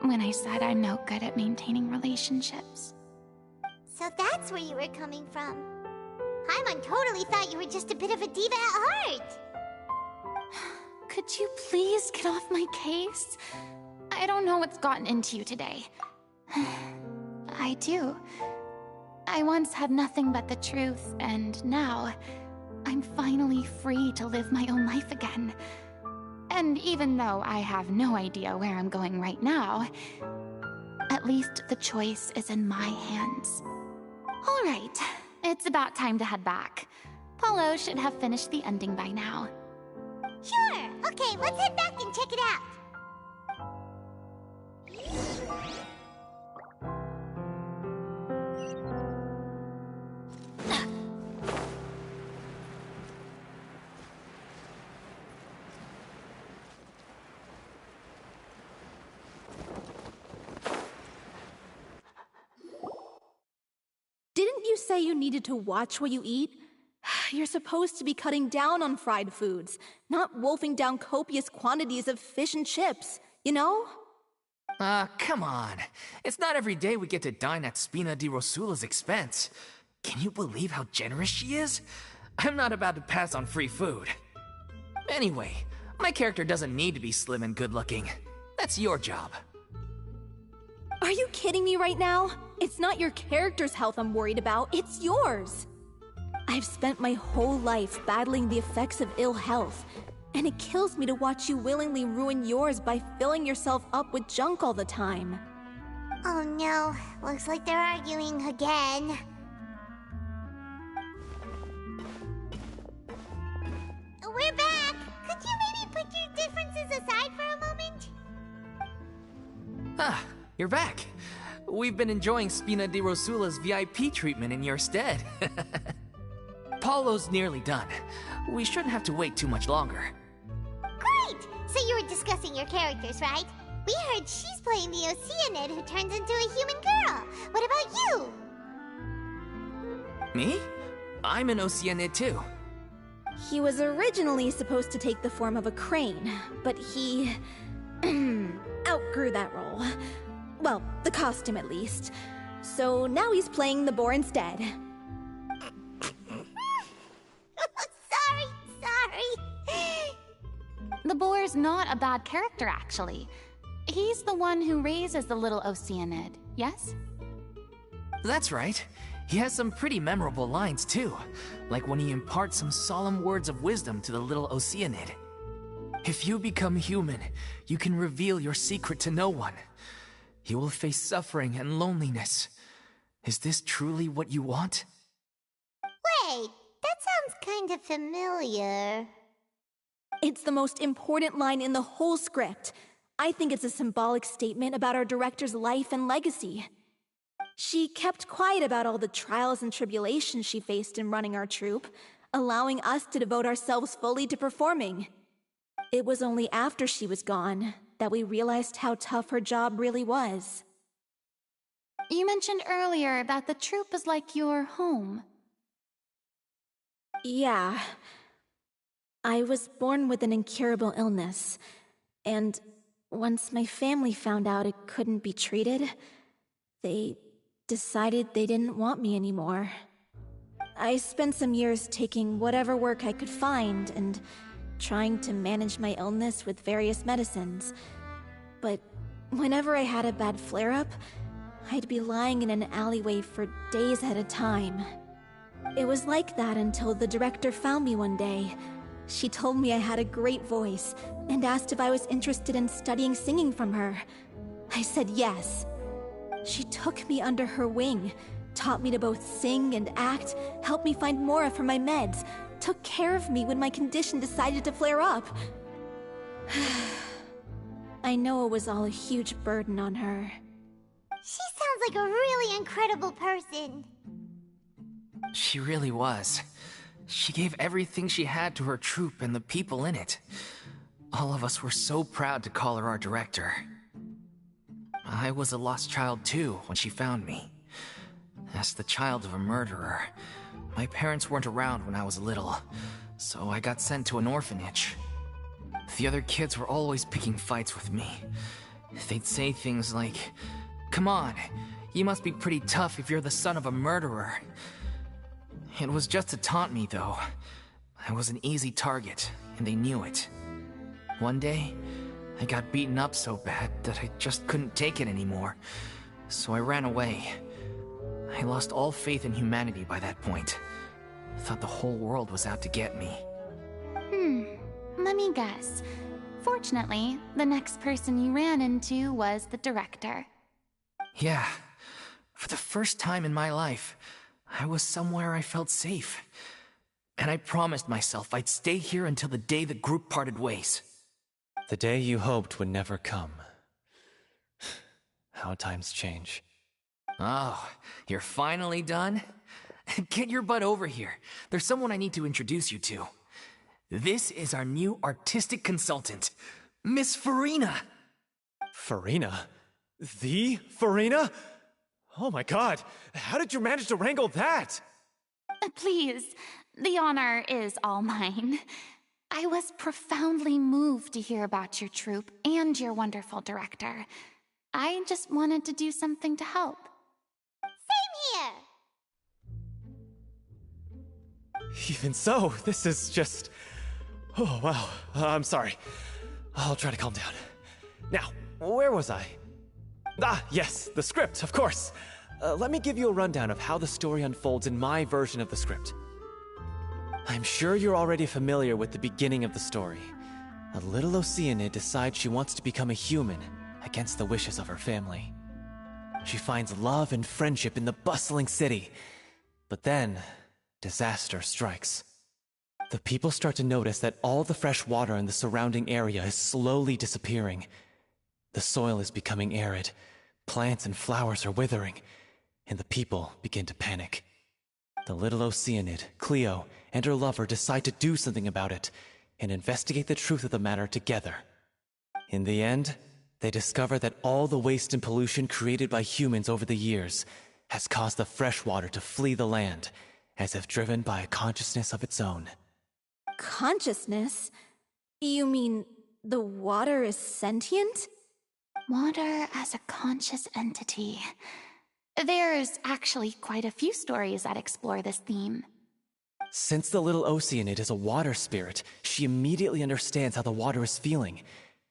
when I said I'm no good at maintaining relationships. So that's where you were coming from. Paimon totally thought you were just a bit of a diva at heart. Could you please get off my case? I don't know what's gotten into you today. I do. I once had nothing but the truth, and now I'm finally free to live my own life again. And even though I have no idea where I'm going right now, at least the choice is in my hands. All right, it's about time to head back. Paulo should have finished the ending by now. Sure! Okay, let's head back and check it out. Didn't you say you needed to watch what you eat? You're supposed to be cutting down on fried foods, not wolfing down copious quantities of fish and chips, you know? Come on. It's not every day we get to dine at Spina di Rosula's expense. Can you believe how generous she is? I'm not about to pass on free food. Anyway, my character doesn't need to be slim and good-looking. That's your job. Are you kidding me right now? It's not your character's health I'm worried about, it's yours. I've spent my whole life battling the effects of ill health, and it kills me to watch you willingly ruin yours by filling yourself up with junk all the time. Oh no, looks like they're arguing again. We're back! Could you maybe put your differences aside for a moment? Ah, you're back. We've been enjoying Spina di Rosula's VIP treatment in your stead. Paulo's nearly done. We shouldn't have to wait too much longer. So you were discussing your characters, right? We heard she's playing the oceanid who turns into a human girl. What about you? Me? I'm an oceanid too. He was originally supposed to take the form of a crane, but he outgrew that role. Well, the costume at least. So now he's playing the boar instead. Sorry. The boar's not a bad character, actually. He's the one who raises the little oceanid, yes? That's right. He has some pretty memorable lines too, like when he imparts some solemn words of wisdom to the little oceanid. If you become human, you can reveal your secret to no one. You will face suffering and loneliness. Is this truly what you want? Wait, that sounds kind of familiar. It's the most important line in the whole script. I think it's a symbolic statement about our director's life and legacy. She kept quiet about all the trials and tribulations she faced in running our troupe, allowing us to devote ourselves fully to performing. It was only after she was gone that we realized how tough her job really was. You mentioned earlier that the troupe is like your home. Yeah. I was born with an incurable illness, and once my family found out it couldn't be treated, they decided they didn't want me anymore. I spent some years taking whatever work I could find and trying to manage my illness with various medicines. But whenever I had a bad flare-up, I'd be lying in an alleyway for days at a time. It was like that until the director found me one day. She told me I had a great voice and asked if I was interested in studying singing from her. I said yes. She took me under her wing, taught me to both sing and act, helped me find Mora for my meds, took care of me when my condition decided to flare up. I know it was all a huge burden on her. She sounds like a really incredible person. She really was. She gave everything she had to her troupe and the people in it. All of us were so proud to call her our director. I was a lost child too when she found me. As the child of a murderer, my parents weren't around when I was little, so I got sent to an orphanage. The other kids were always picking fights with me. They'd say things like, "Come on, you must be pretty tough if you're the son of a murderer." It was just to taunt me, though. I was an easy target, and they knew it. One day, I got beaten up so bad that I just couldn't take it anymore, so I ran away. I lost all faith in humanity by that point. I thought the whole world was out to get me. Let me guess. Fortunately, the next person you ran into was the director. Yeah. For the first time in my life, I was somewhere I felt safe. And I promised myself I'd stay here until the day the group parted ways. The day you hoped would never come. How times change. Oh, you're finally done? Get your butt over here. There's someone I need to introduce you to. This is our new artistic consultant, Miss Farina. Farina? The Farina? Oh my god, how did you manage to wrangle that? Please, the honor is all mine. I was profoundly moved to hear about your troupe and your wonderful director. I just wanted to do something to help. Same here! Even so, this is just... Oh, wow. I'm sorry. I'll try to calm down. Now, where was I? Ah, yes, the script, of course. Let me give you a rundown of how the story unfolds in my version of the script. I'm sure you're already familiar with the beginning of the story. A little Oceanid decides she wants to become a human against the wishes of her family. She finds love and friendship in the bustling city. But then, disaster strikes. The people start to notice that all the fresh water in the surrounding area is slowly disappearing. The soil is becoming arid, plants and flowers are withering, and the people begin to panic. The little Oceanid, Cleo, and her lover decide to do something about it and investigate the truth of the matter together In the end, they discover that all the waste and pollution created by humans over the years has caused the freshwater to flee the land, as if driven by a consciousness of its own. Consciousness? You mean the water is sentient? Water as a conscious entity. There's actually quite a few stories that explore this theme. Since the little oceanid is a water spirit, she immediately understands how the water is feeling.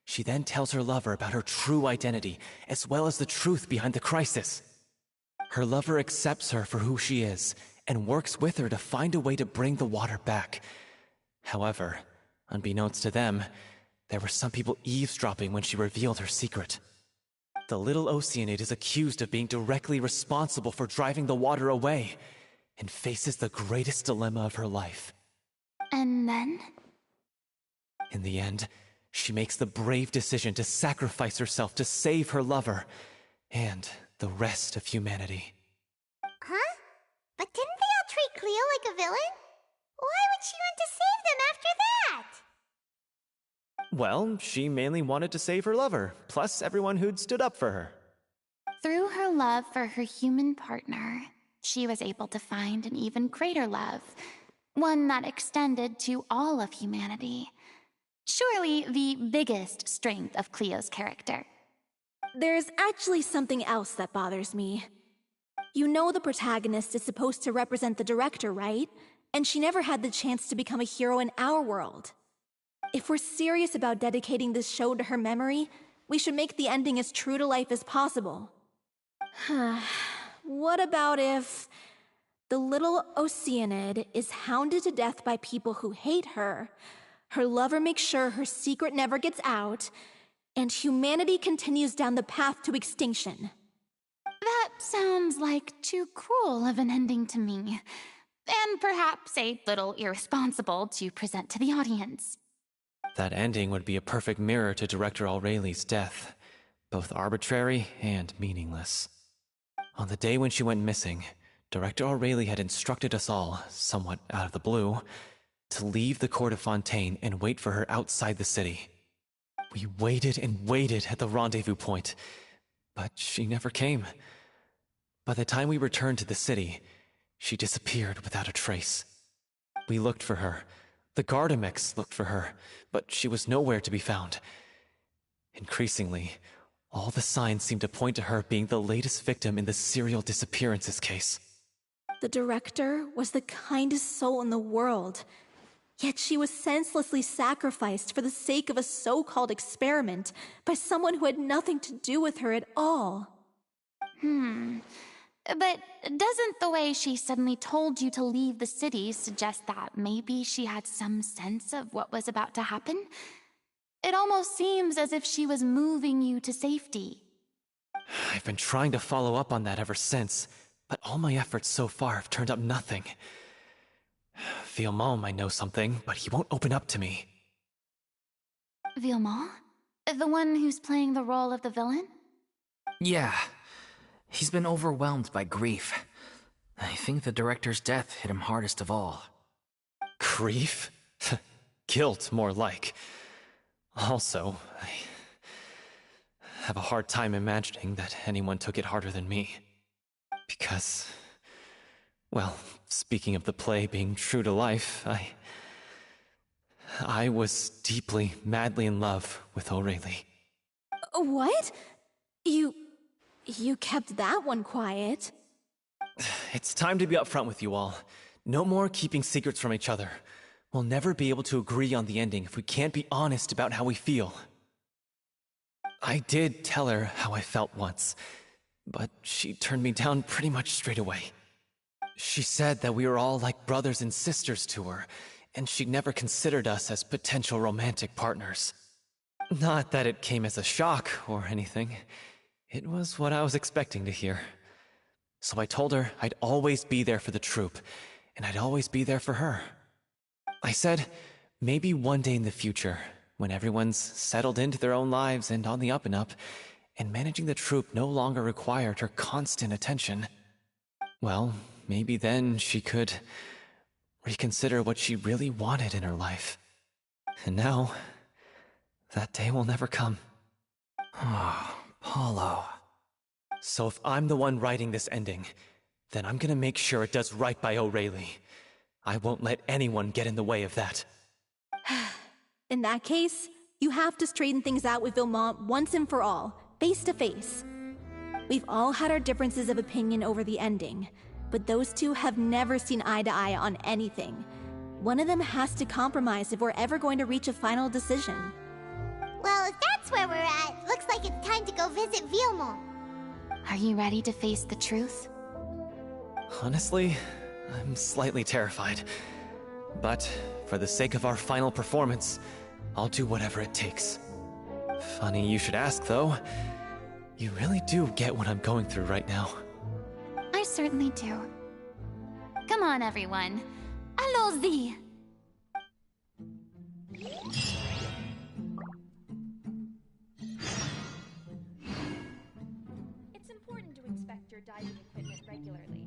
She then tells her lover about her true identity, as well as the truth behind the crisis. Her lover accepts her for who she is, and works with her to find a way to bring the water back. However, unbeknownst to them, there were some people eavesdropping when she revealed her secret. The little oceanid is accused of being directly responsible for driving the water away, and faces the greatest dilemma of her life. And then? In the end, she makes the brave decision to sacrifice herself to save her lover, and the rest of humanity. Huh? But didn't they all treat Cleo like a villain? Why would she want to save them after that? Well, she mainly wanted to save her lover, plus everyone who'd stood up for her. Through her love for her human partner, she was able to find an even greater love, one that extended to all of humanity. Surely the biggest strength of Cleo's character. There's actually something else that bothers me. You know the protagonist is supposed to represent the director, right? And she never had the chance to become a hero in our world. If we're serious about dedicating this show to her memory, we should make the ending as true to life as possible. What about if the little oceanid is hounded to death by people who hate her, her lover makes sure her secret never gets out, and humanity continues down the path to extinction? That sounds like too cruel of an ending to me, and perhaps a little irresponsible to present to the audience. That ending would be a perfect mirror to Director Aureli's death, both arbitrary and meaningless. On the day when she went missing, Director Aureli had instructed us all, somewhat out of the blue, to leave the court of Fontaine and wait for her outside the city. We waited and waited at the rendezvous point, but she never came. By the time we returned to the city, she disappeared without a trace. We looked for her. The Gardamex looked for her, but she was nowhere to be found. Increasingly, all the signs seemed to point to her being the latest victim in the serial disappearances case. The director was the kindest soul in the world, yet she was senselessly sacrificed for the sake of a so-called experiment by someone who had nothing to do with her at all. But doesn't the way she suddenly told you to leave the city suggest that maybe she had some sense of what was about to happen? It almost seems as if she was moving you to safety. I've been trying to follow up on that ever since, but all my efforts so far have turned up nothing. Villemont might know something, but he won't open up to me. Villemont? The one who's playing the role of the villain? Yeah. He's been overwhelmed by grief. I think the director's death hit him hardest of all. Grief? Guilt, more like. Also, I have a hard time imagining that anyone took it harder than me. Because, well, speaking of the play being true to life, I was deeply, madly in love with Aureli. What? You kept that one quiet. It's time to be upfront with you all. No more keeping secrets from each other. We'll never be able to agree on the ending if we can't be honest about how we feel. I did tell her how I felt once, but she turned me down pretty much straight away. She said that we were all like brothers and sisters to her, and she'd never considered us as potential romantic partners. Not that it came as a shock or anything. It was what I was expecting to hear. So I told her I'd always be there for the troupe, and I'd always be there for her. I said, maybe one day in the future, when everyone's settled into their own lives and on the up and up, and managing the troupe no longer required her constant attention, well, maybe then she could reconsider what she really wanted in her life. And now, that day will never come. Oh, Paulo. So if I'm the one writing this ending, then I'm gonna make sure it does right by O'Reilly. I won't let anyone get in the way of that. In that case, you have to straighten things out with Vilmont once and for all, face to face. We've all had our differences of opinion over the ending, but those two have never seen eye to eye on anything. One of them has to compromise if we're ever going to reach a final decision. Well, if that's where we're at, looks like it's time to go visit Vilmont. Are you ready to face the truth? Honestly, I'm slightly terrified. But for the sake of our final performance, I'll do whatever it takes. Funny you should ask, though. You really do get what I'm going through right now. I certainly do. Come on, everyone. Allons-y! It's important to inspect your diving equipment regularly.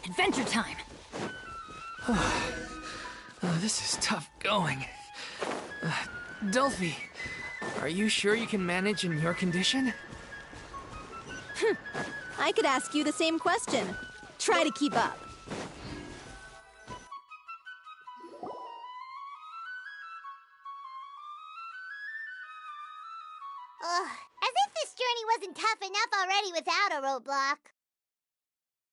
Adventure time! This is tough going. Delphi, are you sure you can manage in your condition? I could ask you the same question. Try to keep up. Ugh, as if this journey wasn't tough enough already without a roadblock.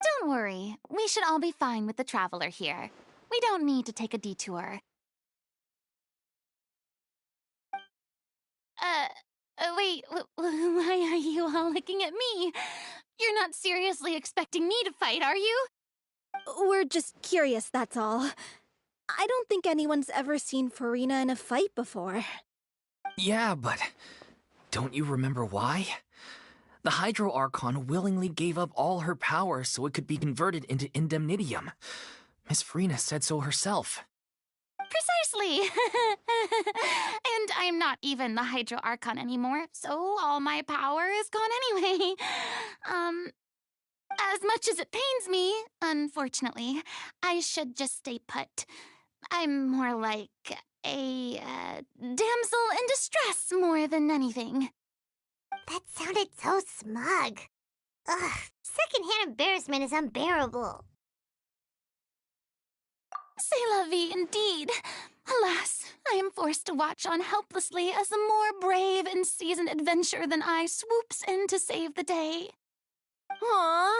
Don't worry. We should all be fine with the traveler here. We don't need to take a detour. Wait, why are you all looking at me? You're not seriously expecting me to fight, are you? We're just curious, that's all. I don't think anyone's ever seen Farina in a fight before. Yeah, but don't you remember why? The Hydro Archon willingly gave up all her power so it could be converted into indemnitium. Miss Farina said so herself. Precisely! And I'm not even the Hydro Archon anymore, so all my power is gone anyway. As much as it pains me, unfortunately, I should just stay put. I'm more like a damsel in distress more than anything. That sounded so smug. Ugh, secondhand embarrassment is unbearable. C'est la vie, indeed. Alas, I am forced to watch on helplessly as a more brave and seasoned adventurer than I swoops in to save the day. Aww,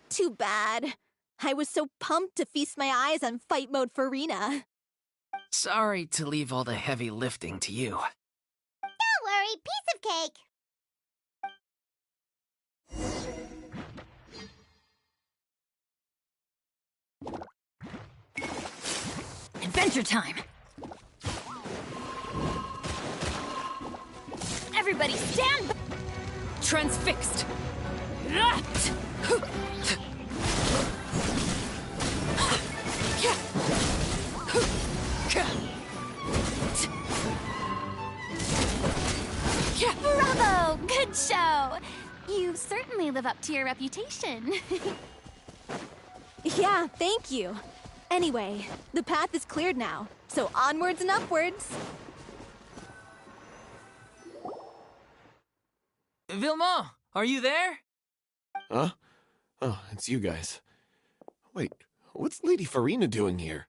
too bad. I was so pumped to feast my eyes on fight mode Farina. Sorry to leave all the heavy lifting to you. Don't worry, piece of cake. Adventure time! Everybody stand back! Transfixed! Bravo! Good show! You certainly live up to your reputation. Yeah, thank you. Anyway, the path is cleared now, so onwards and upwards. Vilmont, are you there? Huh? Oh, it's you guys. Wait, what's Lady Farina doing here?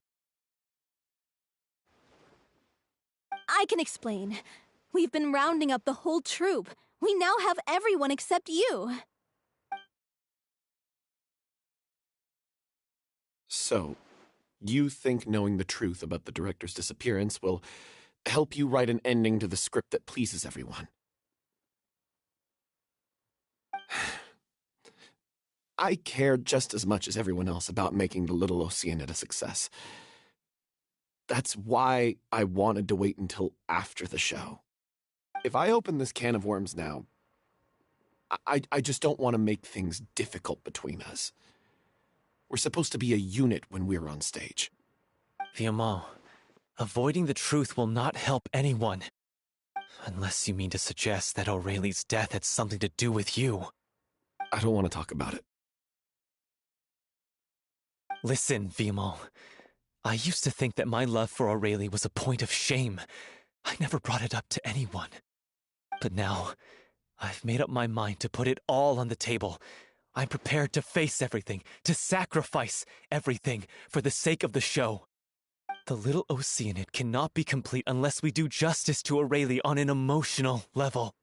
I can explain. We've been rounding up the whole troop. We now have everyone except you. So, you think knowing the truth about the director's disappearance will help you write an ending to the script that pleases everyone? I care just as much as everyone else about making the little Oceanida a success. That's why I wanted to wait until after the show. If I open this can of worms now, I just don't want to make things difficult between us. We're supposed to be a unit when we're on stage. Viamont, avoiding the truth will not help anyone. Unless you mean to suggest that Aurelie's death had something to do with you. I don't want to talk about it. Listen, Viamont. I used to think that my love for Aurelie was a point of shame. I never brought it up to anyone. But now, I've made up my mind to put it all on the table. I'm prepared to face everything, to sacrifice everything for the sake of the show. The little Oceanid cannot be complete unless we do justice to Aurelie on an emotional level.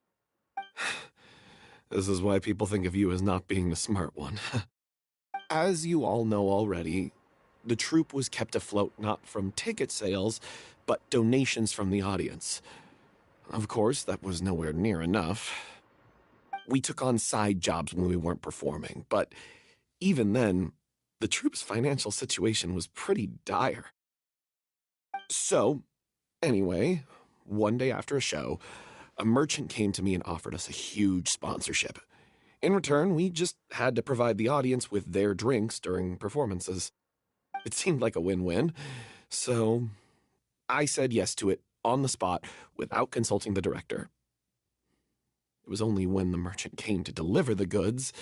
This is why people think of you as not being the smart one. As you all know already, the troupe was kept afloat not from ticket sales, but donations from the audience. Of course, that was nowhere near enough. We took on side jobs when we weren't performing, but even then, the troupe's financial situation was pretty dire. So, anyway, one day after a show, a merchant came to me and offered us a huge sponsorship. In return, we just had to provide the audience with their drinks during performances. It seemed like a win-win, so I said yes to it on the spot without consulting the director. It was only when the merchant came to deliver the goods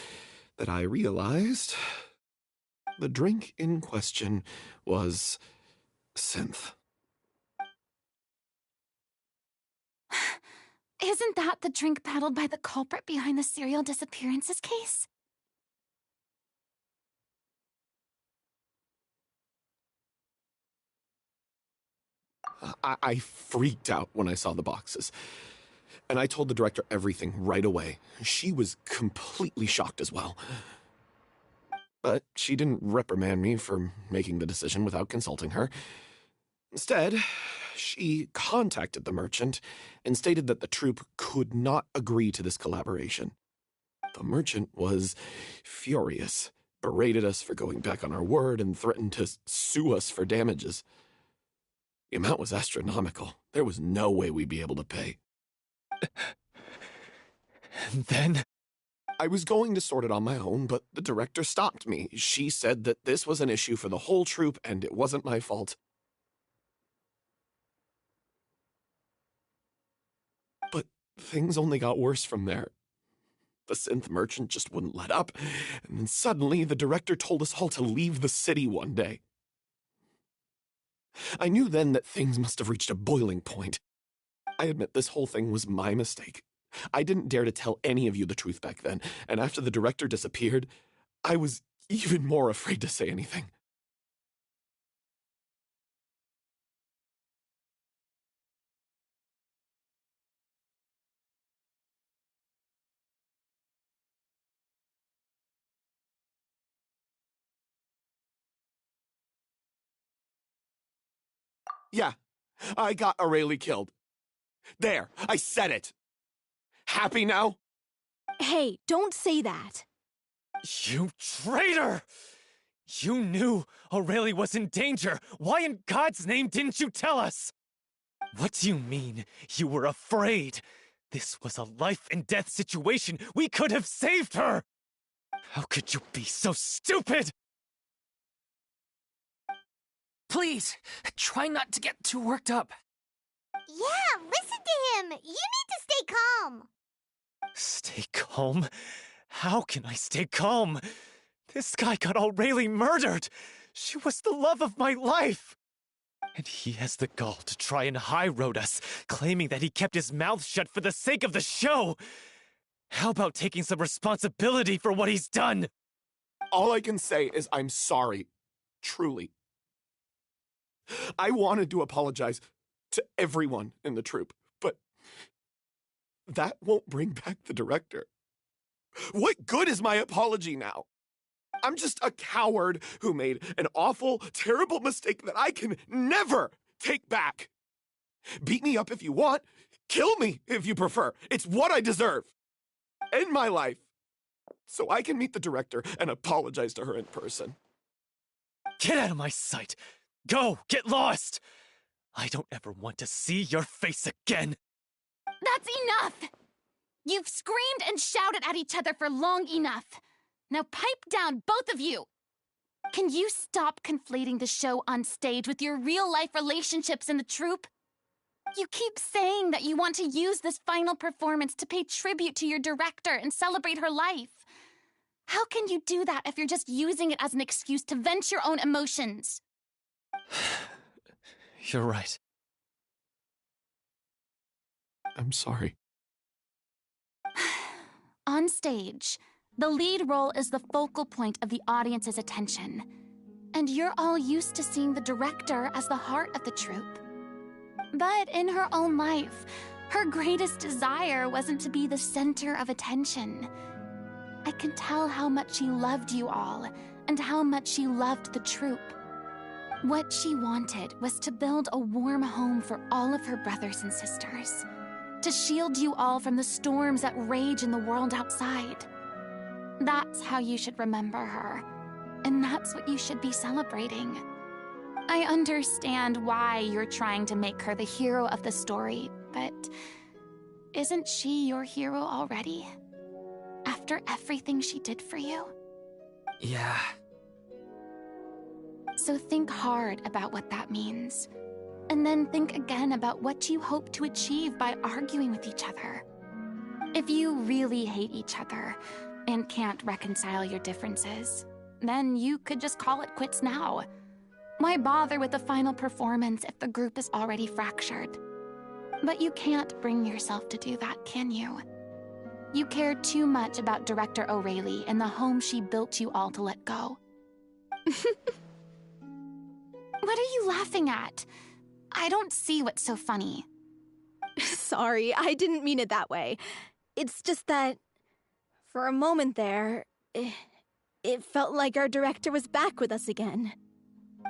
that I realized the drink in question was synth. Isn't that the drink peddled by the culprit behind the serial disappearances case? I freaked out when I saw the boxes. And I told the director everything right away. She was completely shocked as well. But she didn't reprimand me for making the decision without consulting her. Instead, she contacted the merchant and stated that the troupe could not agree to this collaboration. The merchant was furious, berated us for going back on our word, and threatened to sue us for damages. The amount was astronomical. There was no way we'd be able to pay. And then? I was going to sort it on my own, but the director stopped me. She said that this was an issue for the whole troupe and it wasn't my fault. But things only got worse from there. The synth merchant just wouldn't let up, and then suddenly the director told us all to leave the city one day. I knew then that things must have reached a boiling point. I admit this whole thing was my mistake. I didn't dare to tell any of you the truth back then, and after the director disappeared, I was even more afraid to say anything. Yeah, I got Aurelie killed. There, I said it. Happy now? Hey, don't say that. You traitor! You knew Aurelie was in danger. Why in God's name didn't you tell us? What do you mean, you were afraid? This was a life-and-death situation. We could have saved her! How could you be so stupid? Please, try not to get too worked up. Yeah, listen to him. You need to stay calm. Stay calm? How can I stay calm? This guy got Aurelie murdered. She was the love of my life. And he has the gall to try and high-road us, claiming that he kept his mouth shut for the sake of the show. How about taking some responsibility for what he's done? All I can say is I'm sorry. Truly. I wanted to apologize to everyone in the troupe, but that won't bring back the director. What good is my apology now? I'm just a coward who made an awful, terrible mistake that I can never take back. Beat me up if you want. Kill me if you prefer. It's what I deserve. End my life so I can meet the director and apologize to her in person. Get out of my sight. Go, get lost. I don't ever want to see your face again. That's enough! You've screamed and shouted at each other for long enough. Now pipe down, both of you! Can you stop conflating the show on stage with your real-life relationships in the troupe? You keep saying that you want to use this final performance to pay tribute to your director and celebrate her life. How can you do that if you're just using it as an excuse to vent your own emotions? You're right. I'm sorry. On stage, the lead role is the focal point of the audience's attention. And you're all used to seeing the director as the heart of the troupe. But in her own life, her greatest desire wasn't to be the center of attention. I can tell how much she loved you all, and how much she loved the troupe. What she wanted was to build a warm home for all of her brothers and sisters. To shield you all from the storms that rage in the world outside. That's how you should remember her. And that's what you should be celebrating. I understand why you're trying to make her the hero of the story, but isn't she your hero already? After everything she did for you? Yeah. So think hard about what that means. And then think again about what you hope to achieve by arguing with each other. If you really hate each other and can't reconcile your differences, then you could just call it quits now. Why bother with the final performance if the group is already fractured? But you can't bring yourself to do that, can you? You care too much about Director O'Reilly and the home she built you all to let go. What are you laughing at? I don't see what's so funny. Sorry, I didn't mean it that way. It's just that, for a moment there, it felt like our director was back with us again.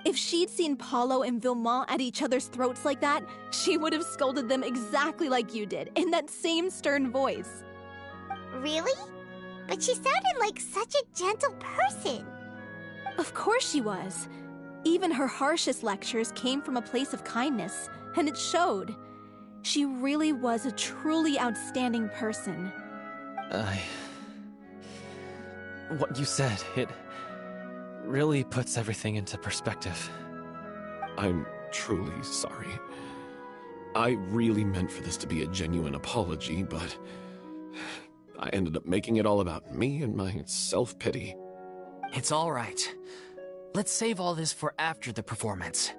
If she'd seen Paulo and Vilmont at each other's throats like that, she would have scolded them exactly like you did, in that same stern voice. Really? But she sounded like such a gentle person. Of course she was. Even her harshest lectures came from a place of kindness, and it showed. She really was a truly outstanding person. What you said, it really puts everything into perspective. I'm truly sorry. I really meant for this to be a genuine apology, but I ended up making it all about me and my self-pity. It's all right. Let's save all this for after the performance.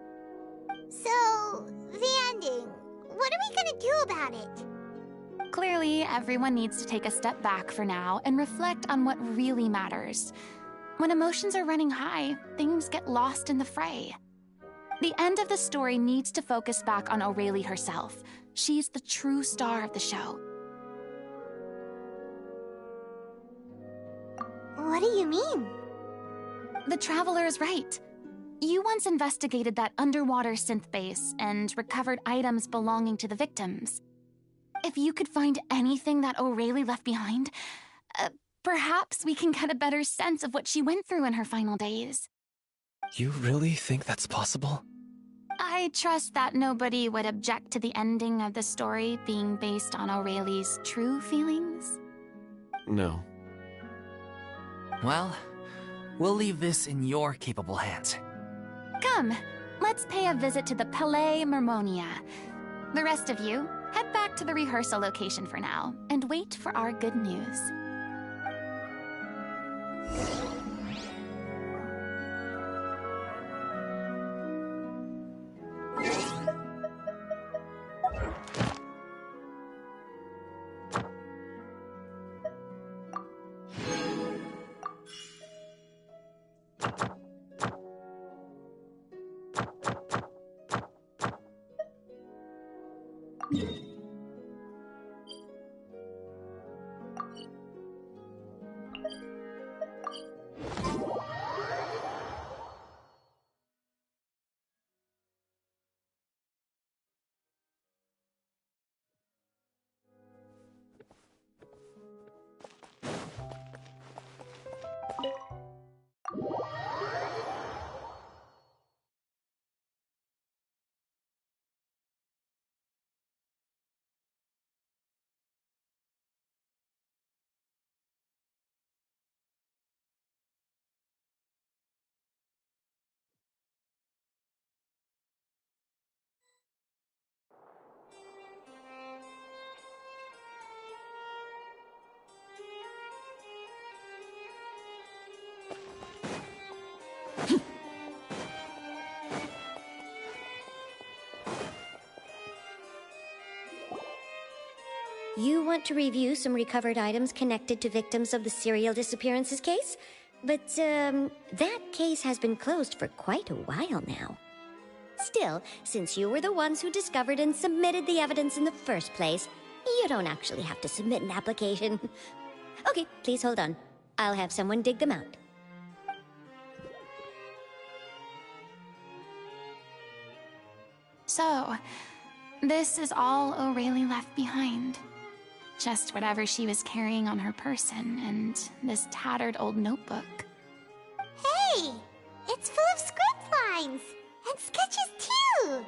So, the ending. What are we gonna do about it? Clearly, everyone needs to take a step back for now and reflect on what really matters. When emotions are running high, things get lost in the fray. The end of the story needs to focus back on O'Reilly herself. She's the true star of the show. What do you mean? The Traveler is right. You once investigated that underwater synth base and recovered items belonging to the victims. If you could find anything that O'Reilly left behind, perhaps we can get a better sense of what she went through in her final days. You really think that's possible? I trust that nobody would object to the ending of the story being based on O'Reilly's true feelings. No. Well, we'll leave this in your capable hands. Come, let's pay a visit to the Palais Mermonia. The rest of you, head back to the rehearsal location for now, and wait for our good news. You want to review some recovered items connected to victims of the serial disappearances case? But, that case has been closed for quite a while now. Still, since you were the ones who discovered and submitted the evidence in the first place, you don't actually have to submit an application. Okay, please hold on. I'll have someone dig them out. So, this is all O'Reilly left behind. Just whatever she was carrying on her person, and this tattered old notebook. Hey! It's full of script lines! And sketches too!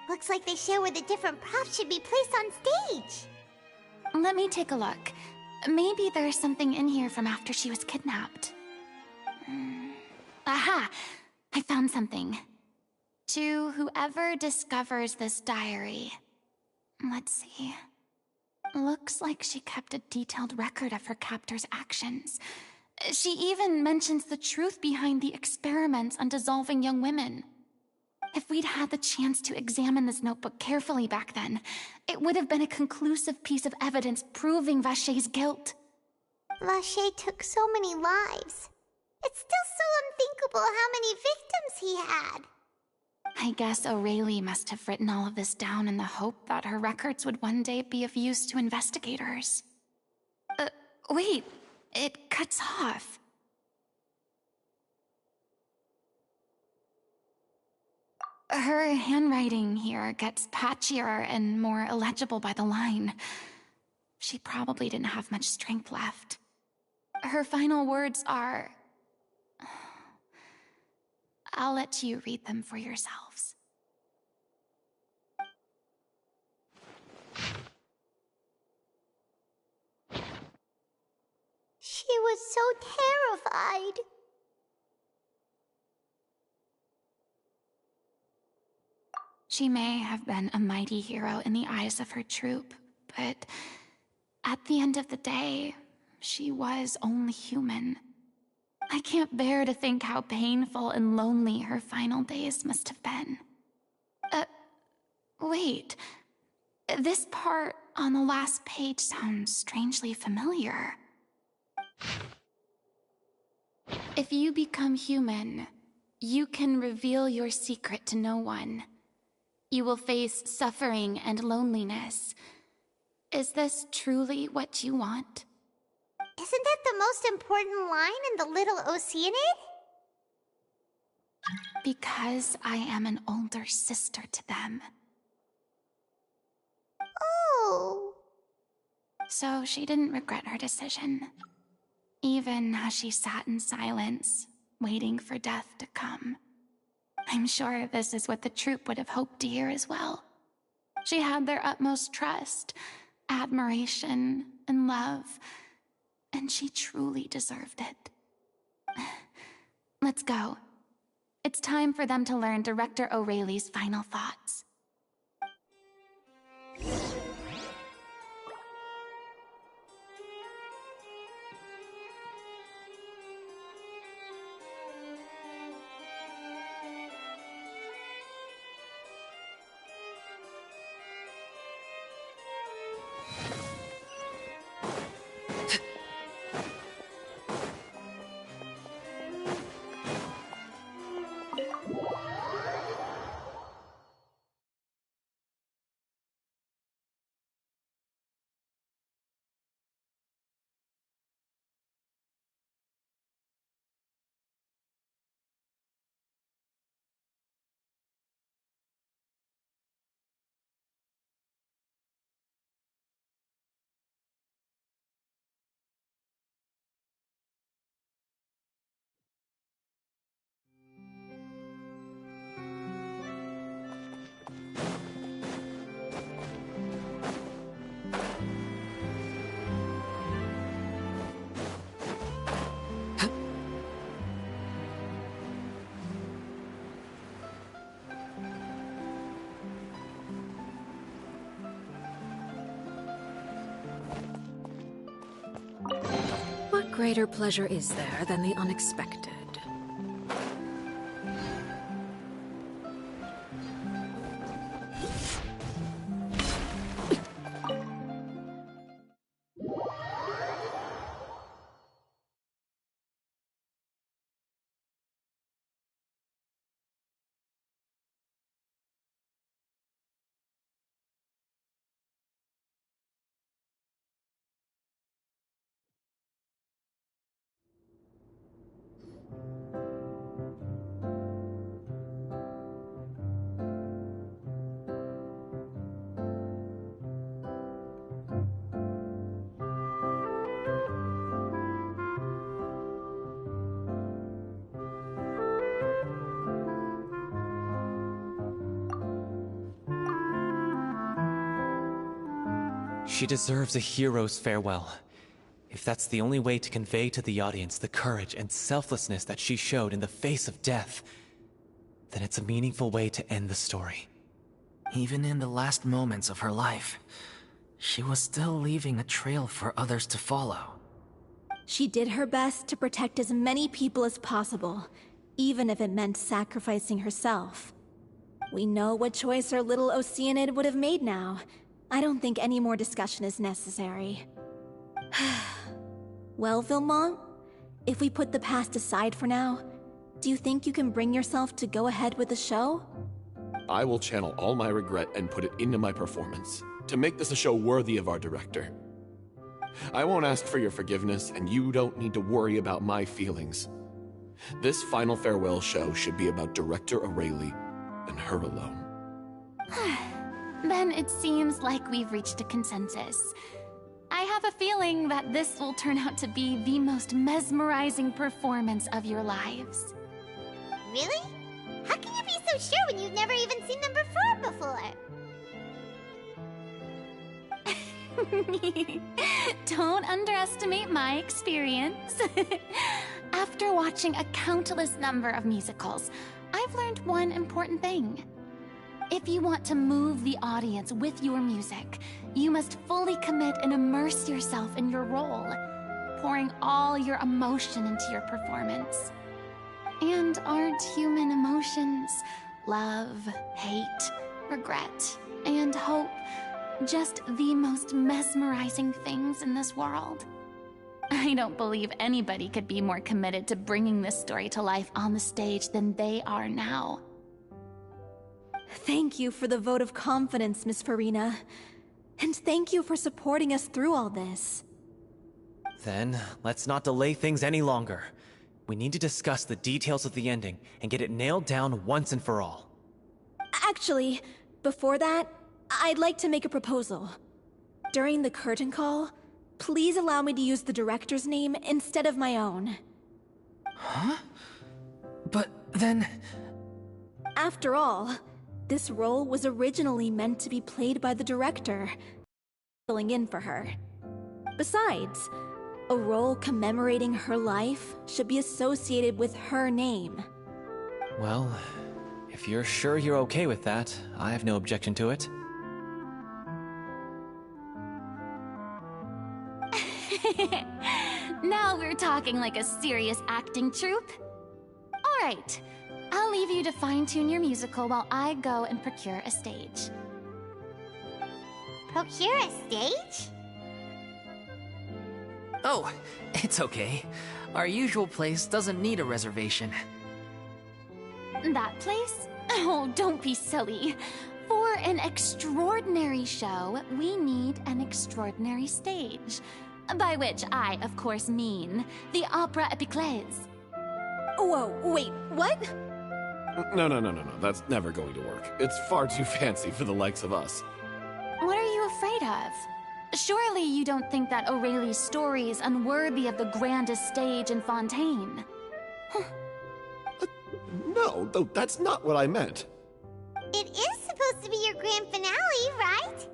Looks like they show where the different props should be placed on stage. Let me take a look. Maybe there's something in here from after she was kidnapped. Aha! I found something. To whoever discovers this diary. Let's see. Looks like she kept a detailed record of her captor's actions. She even mentions the truth behind the experiments on dissolving young women. If we'd had the chance to examine this notebook carefully back then, it would have been a conclusive piece of evidence proving Vacher's guilt. Vacher took so many lives. It's still so unthinkable how many victims he had. I guess O'Reilly must have written all of this down in the hope that her records would one day be of use to investigators. Wait, it cuts off. Her handwriting here gets patchier and more illegible by the line. She probably didn't have much strength left. Her final words are... I'll let you read them for yourselves. She was so terrified. She may have been a mighty hero in the eyes of her troop, but at the end of the day, she was only human. I can't bear to think how painful and lonely her final days must have been. Wait. This part on the last page sounds strangely familiar. If you become human, you can reveal your secret to no one. You will face suffering and loneliness. Is this truly what you want? Isn't that the most important line in the Little Oceanid? Because I am an older sister to them. Oh. So she didn't regret her decision. Even as she sat in silence, waiting for death to come. I'm sure this is what the troupe would have hoped to hear as well. She had their utmost trust, admiration, and love. And she truly deserved it. Let's go. It's time for them to learn Director O'Reilly's final thoughts. What greater pleasure is there than the unexpected? She deserves a hero's farewell. If that's the only way to convey to the audience the courage and selflessness that she showed in the face of death, then it's a meaningful way to end the story. Even in the last moments of her life, she was still leaving a trail for others to follow. She did her best to protect as many people as possible, even if it meant sacrificing herself. We know what choice our little Oceanid would have made now. I don't think any more discussion is necessary. Well, Vilmont, if we put the past aside for now, do you think you can bring yourself to go ahead with the show? I will channel all my regret and put it into my performance, to make this a show worthy of our director. I won't ask for your forgiveness, and you don't need to worry about my feelings. This final farewell show should be about Director Aurelie and her alone. Then it seems like we've reached a consensus. I have a feeling that this will turn out to be the most mesmerizing performance of your lives. Really? How can you be so sure when you've never even seen them perform before? Don't underestimate my experience. After watching a countless number of musicals, I've learned one important thing. If you want to move the audience with your music, you must fully commit and immerse yourself in your role, pouring all your emotion into your performance. And aren't human emotions, love, hate, regret, and hope, just the most mesmerizing things in this world? I don't believe anybody could be more committed to bringing this story to life on the stage than they are now. Thank you for the vote of confidence, Miss Farina. And thank you for supporting us through all this. Then, let's not delay things any longer. We need to discuss the details of the ending and get it nailed down once and for all. Actually, before that, I'd like to make a proposal. During the curtain call, please allow me to use the director's name instead of my own. Huh? But then... After all, this role was originally meant to be played by the director, filling in for her. Besides, a role commemorating her life should be associated with her name. Well, if you're sure you're okay with that, I have no objection to it. Now we're talking like a serious acting troupe. All right, I'll leave you to fine-tune your musical while I go and procure a stage. Procure a stage? Oh, it's okay. Our usual place doesn't need a reservation. That place? Oh, don't be silly. For an extraordinary show, we need an extraordinary stage. By which I, of course, mean the Opera Epiclese. Whoa, wait, what? No. That's never going to work. It's far too fancy for the likes of us. What are you afraid of? Surely you don't think that Aurelie's story is unworthy of the grandest stage in Fontaine. No, though that's not what I meant. It is supposed to be your grand finale, right?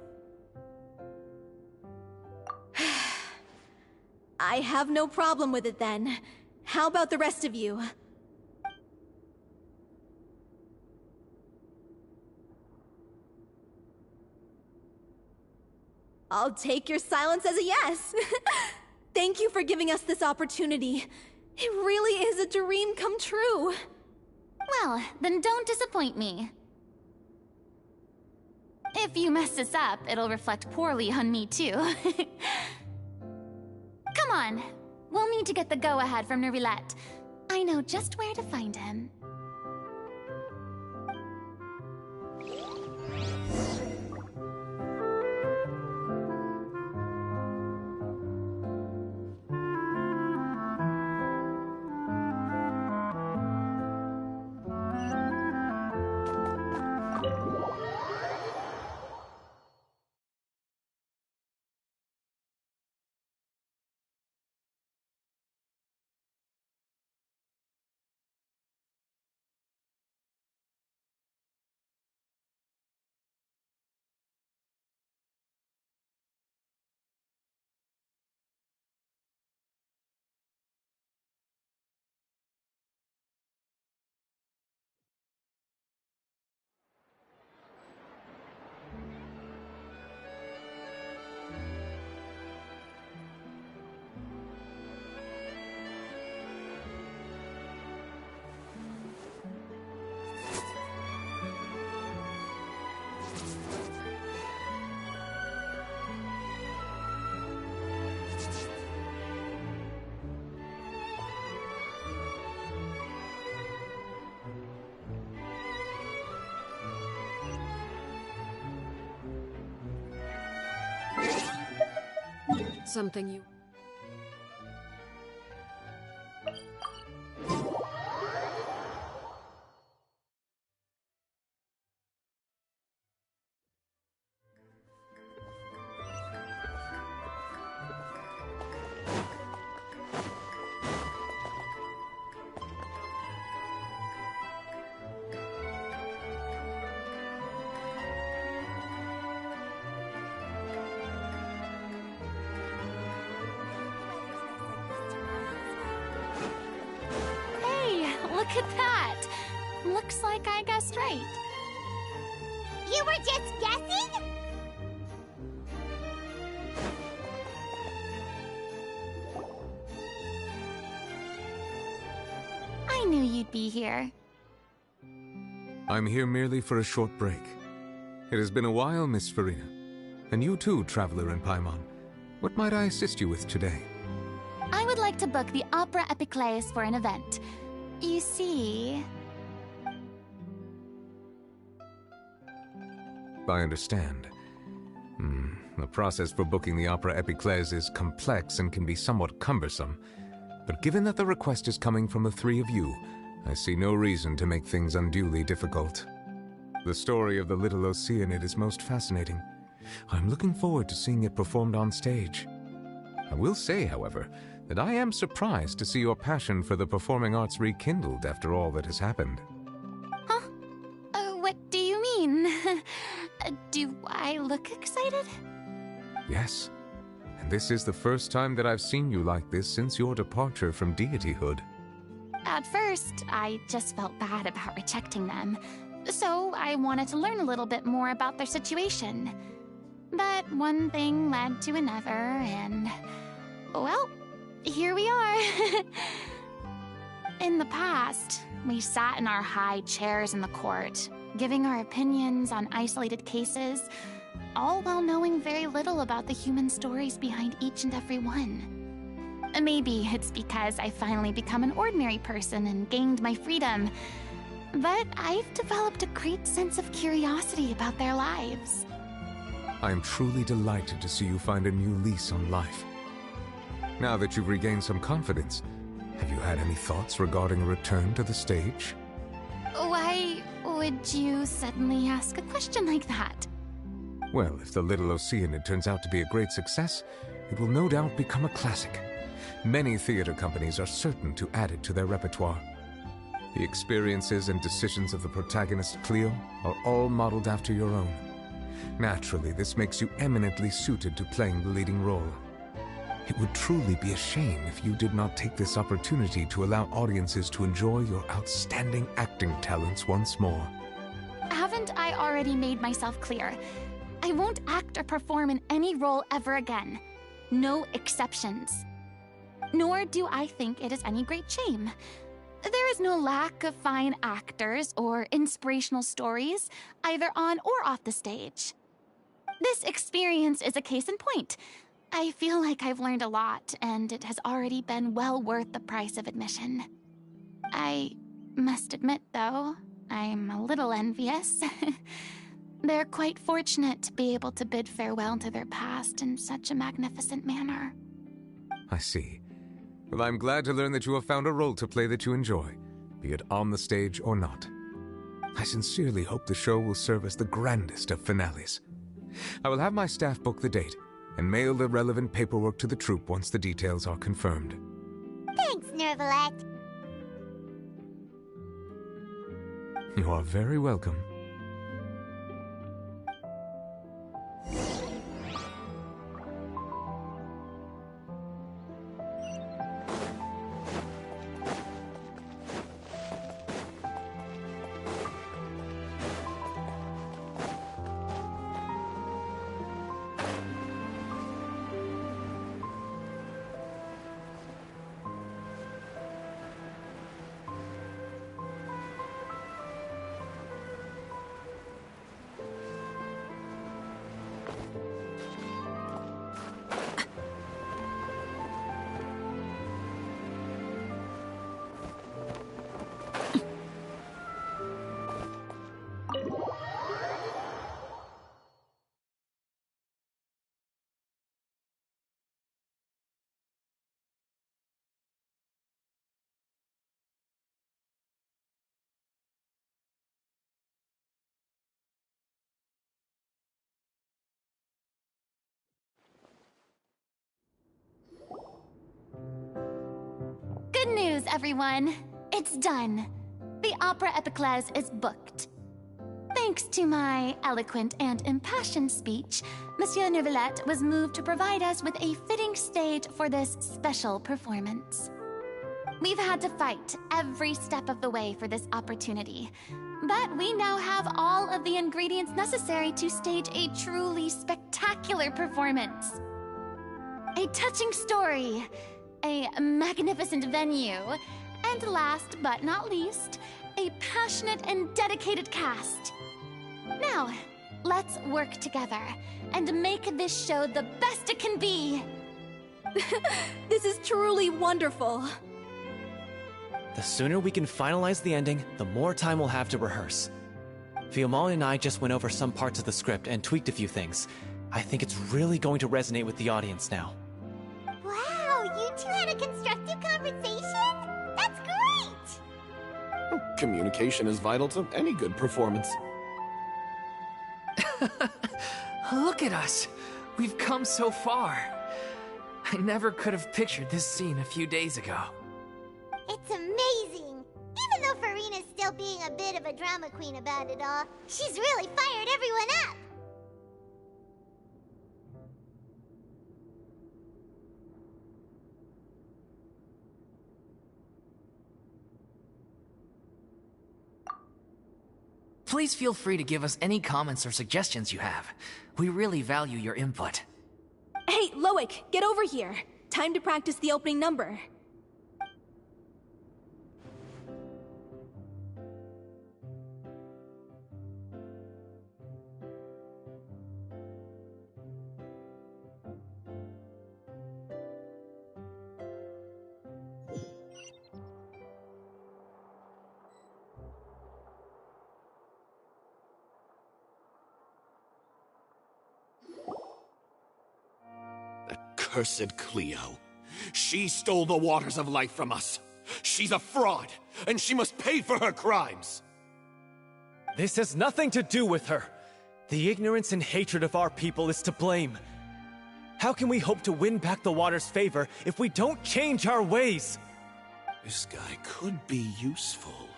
I have no problem with it then. How about the rest of you? I'll take your silence as a yes. Thank you for giving us this opportunity. It really is a dream come true. Well, then don't disappoint me. If you mess this up, it'll reflect poorly on me too. Come on, we'll need to get the go-ahead from Nervilette. I know just where to find him. something you... Look at that! Looks like I guessed right. You were just guessing? I knew you'd be here. I'm here merely for a short break. It has been a while, Miss Farina. And you too, Traveler in Paimon. What might I assist you with today? I would like to book the Opera Epiclese for an event. You see... I understand. The process for booking the Opera Epiclese is complex and can be somewhat cumbersome. But given that the request is coming from the three of you, I see no reason to make things unduly difficult. The story of the little Oceanid is most fascinating. I'm looking forward to seeing it performed on stage. I will say, however, that I am surprised to see your passion for the performing arts rekindled after all that has happened. Huh? What do you mean? Do I look excited? Yes. And this is the first time that I've seen you like this since your departure from deityhood. At first, I just felt bad about rejecting them. So I wanted to learn a little bit more about their situation. But one thing led to another, and... well, here we are. In the past, we sat in our high chairs in the court, giving our opinions on isolated cases, all while knowing very little about the human stories behind each and every one. Maybe it's because I finally become an ordinary person and gained my freedom, but I've developed a great sense of curiosity about their lives. I am truly delighted to see you find a new lease on life. Now that you've regained some confidence, have you had any thoughts regarding a return to the stage? Why would you suddenly ask a question like that? Well, if the little Oceanid turns out to be a great success, it will no doubt become a classic. Many theater companies are certain to add it to their repertoire. The experiences and decisions of the protagonist, Cleo, are all modeled after your own. Naturally, this makes you eminently suited to playing the leading role. It would truly be a shame if you did not take this opportunity to allow audiences to enjoy your outstanding acting talents once more. Haven't I already made myself clear? I won't act or perform in any role ever again. No exceptions. Nor do I think it is any great shame. There is no lack of fine actors or inspirational stories, either on or off the stage. This experience is a case in point. I feel like I've learned a lot, and it has already been well worth the price of admission. I must admit, though, I'm a little envious. They're quite fortunate to be able to bid farewell to their past in such a magnificent manner. I see. Well, I'm glad to learn that you have found a role to play that you enjoy, be it on the stage or not. I sincerely hope the show will serve as the grandest of finales. I will have my staff book the date and mail the relevant paperwork to the troupe once the details are confirmed. Thanks, Nervalette. You are very welcome. everyone. It's done. The opera epiclese is booked. Thanks to my eloquent and impassioned speech, Monsieur Neuvillette was moved to provide us with a fitting stage for this special performance. We've had to fight every step of the way for this opportunity, but we now have all of the ingredients necessary to stage a truly spectacular performance. A touching story, a magnificent venue, and last but not least, a passionate and dedicated cast. Now, let's work together and make this show the best it can be. This is truly wonderful. The sooner we can finalize the ending, the more time we'll have to rehearse. Fiamma and I just went over some parts of the script and tweaked a few things. I think it's really going to resonate with the audience now. Wow, you two had a constructive conversation? That's great! Communication is vital to any good performance. Look at us. We've come so far. I never could have pictured this scene a few days ago. It's amazing! Even though Farina's still being a bit of a drama queen about it all, she's really fired everyone up! Please feel free to give us any comments or suggestions you have. We really value your input. Hey, Loic, get over here. Time to practice the opening number. Cursed Cleo. She stole the waters of life from us. She's a fraud, and she must pay for her crimes. This has nothing to do with her. The ignorance and hatred of our people is to blame. How can we hope to win back the water's favor if we don't change our ways? This guy could be useful.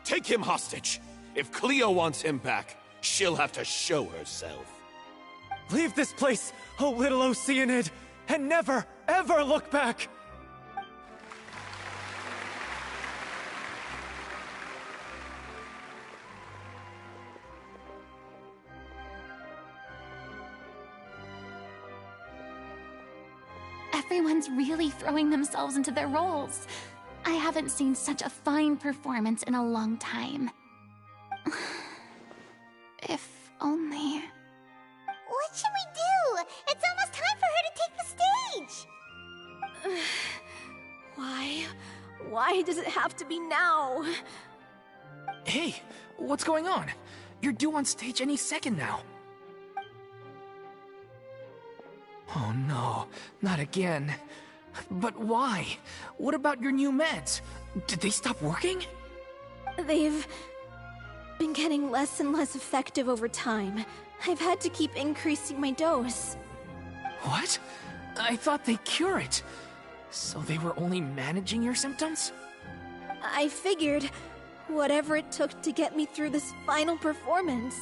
Take him hostage. If Cleo wants him back, she'll have to show herself. Leave this place, oh little Oceanid, and never, ever look back! Everyone's really throwing themselves into their roles. I haven't seen such a fine performance in a long time. If only... What should we do? It's almost time for her to take the stage! Why? Why does it have to be now? Hey, what's going on? You're due on stage any second now. Oh no, not again. But why? What about your new meds? Did they stop working? They've been getting less and less effective over time. I've had to keep increasing my dose. What? I thought they cure it. So they were only managing your symptoms? I figured whatever it took to get me through this final performance.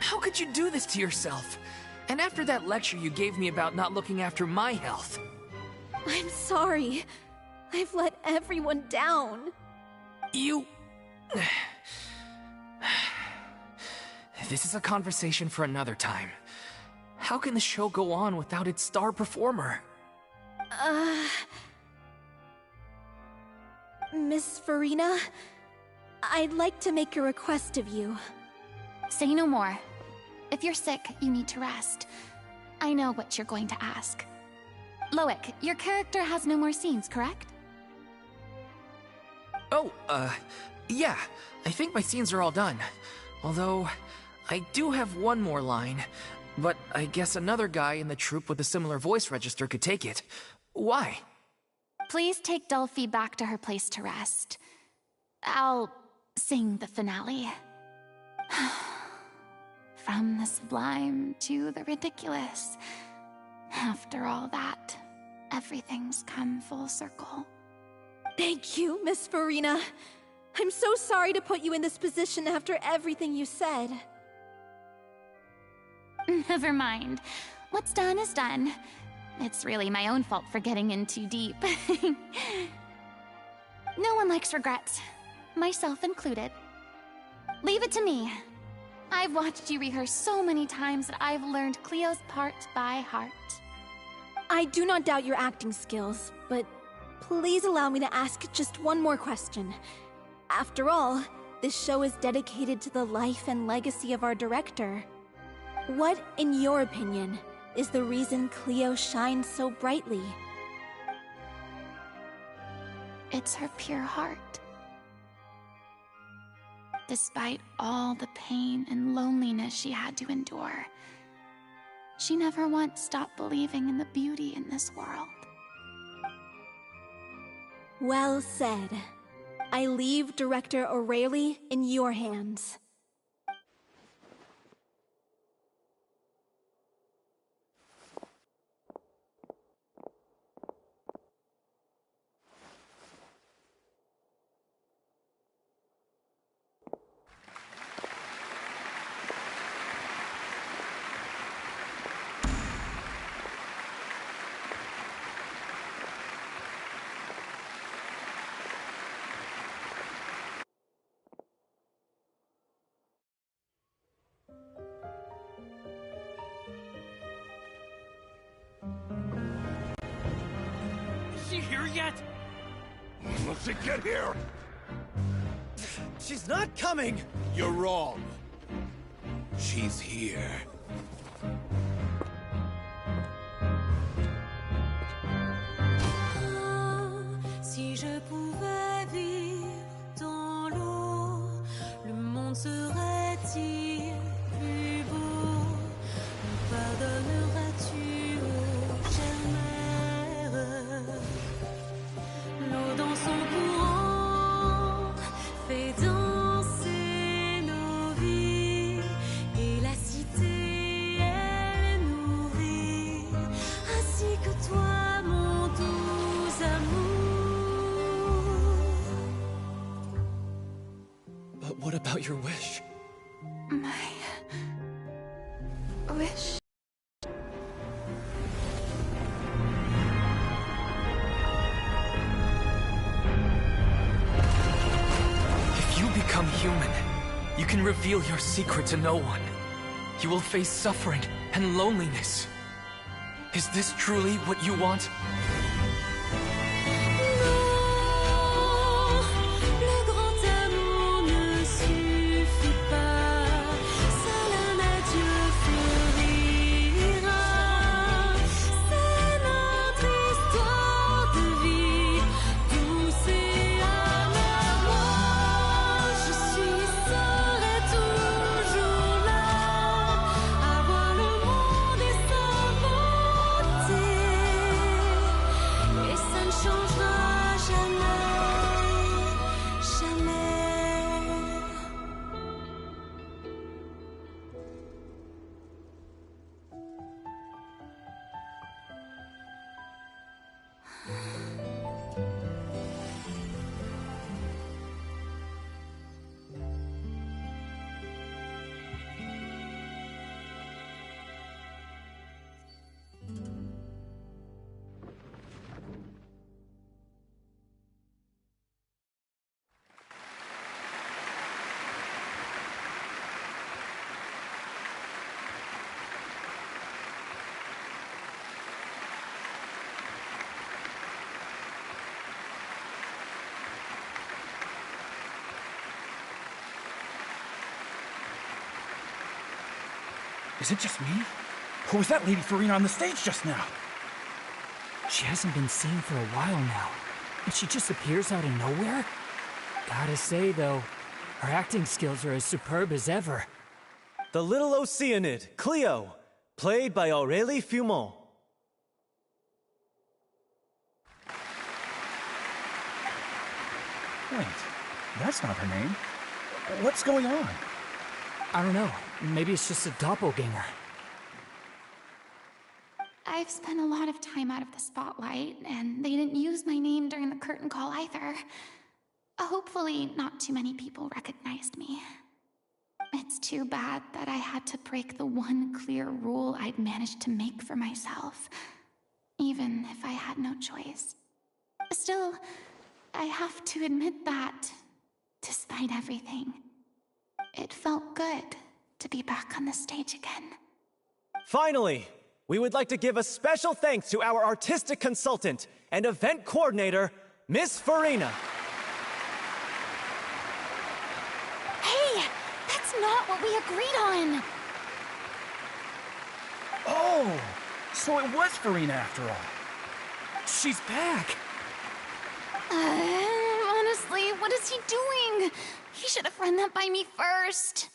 How could you do this to yourself? And after that lecture you gave me about not looking after my health. I'm sorry. I've let everyone down. You... This is a conversation for another time. How can the show go on without its star performer? Miss Farina, I'd like to make a request of you. Say no more. If you're sick, you need to rest. I know what you're going to ask. Loic, your character has no more scenes, correct? Oh, yeah. I think my scenes are all done. Although, I do have one more line. But I guess another guy in the troupe with a similar voice register could take it. Why? Please take Delphi back to her place to rest. I'll sing the finale. From the sublime to the ridiculous. After all that, everything's come full circle. Thank you, Miss Farina. I'm so sorry to put you in this position after everything you said. Never mind. What's done is done. It's really my own fault for getting in too deep. No one likes regrets, myself included. Leave it to me. I've watched you rehearse so many times that I've learned Cleo's part by heart. I do not doubt your acting skills, but please allow me to ask just one more question. After all, this show is dedicated to the life and legacy of our director. What, in your opinion, is the reason Cleo shines so brightly? It's her pure heart. Despite all the pain and loneliness she had to endure, she never once stopped believing in the beauty in this world. Well said. I leave Director O'Reilly in your hands. Is she here yet? Let's see, get here! She's not coming! You're wrong. She's here. Si je pouvais vivre dans l'eau, le monde serait-il plus beau? Me pardonneras-tu, ô chère mère? L'eau dans son courant fait danser nos vies, et la cité elle nourrit, ainsi que toi, mon doux amour. But what about your wish? My wish. If you become human, you can reveal your secret to no one. You will face suffering and loneliness. Is this truly what you want? Le grand amour ne suffit pas, seul un adieu fleurira. C'est notre histoire de vie, douce et amère. Moi, je serai toujours là, à voir le monde et s'inventer, et ça ne changera jamais, jamais. Is it just me? Or was that Lady Farina on the stage just now? She hasn't been seen for a while now, and she just appears out of nowhere? Gotta say, though, her acting skills are as superb as ever. The little Oceanid, Cleo, played by Aurélie Fumont. Wait, that's not her name. What's going on? I don't know. Maybe it's just a doppelganger. I've spent a lot of time out of the spotlight, and they didn't use my name during the curtain call either. Hopefully, not too many people recognized me. It's too bad that I had to break the one clear rule I'd managed to make for myself, even if I had no choice. Still, I have to admit that, despite everything, it felt good to be back on the stage again. Finally, we would like to give a special thanks to our artistic consultant and event coordinator, Miss Farina. Hey, that's not what we agreed on! Oh, so it was Farina after all. She's back! Honestly, what is he doing? He should have run that by me first.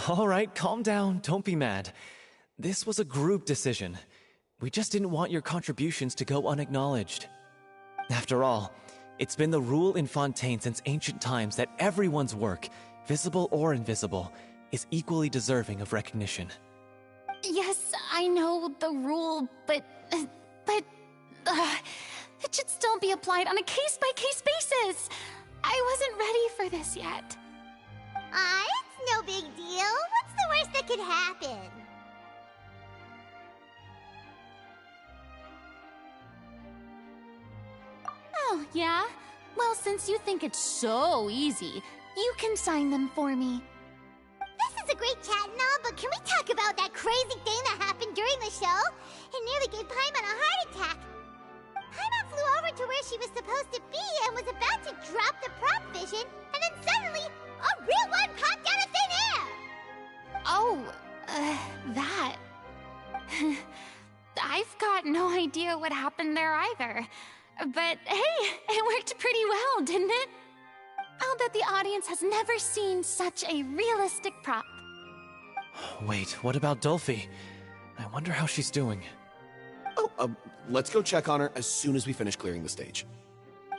All right, calm down, don't be mad. This was a group decision. We just didn't want your contributions to go unacknowledged. After all, it's been the rule in Fontaine since ancient times that everyone's work, visible or invisible, is equally deserving of recognition. Yes, I know the rule, but it should still be applied on a case-by-case basis. I wasn't ready for this yet. It's no big deal. What's the worst that could happen? Oh, yeah? Well, since you think it's so easy, you can sign them for me. This is a great chat and all, but can we talk about that crazy thing that happened during the show? It nearly gave Paimon a heart attack. Paimon flew over to where she was supposed to be and was about to drop the prop vision, and then suddenly, a real one popped out of thin air! Oh, that. I've got no idea what happened there either. But hey, it worked pretty well, didn't it? I'll bet the audience has never seen such a realistic prop. Wait, what about Dolphy? I wonder how she's doing. Oh, let's go check on her as soon as we finish clearing the stage.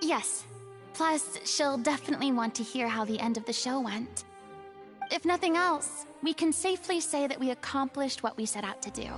Yes. Plus, she'll definitely want to hear how the end of the show went. If nothing else, we can safely say that we accomplished what we set out to do.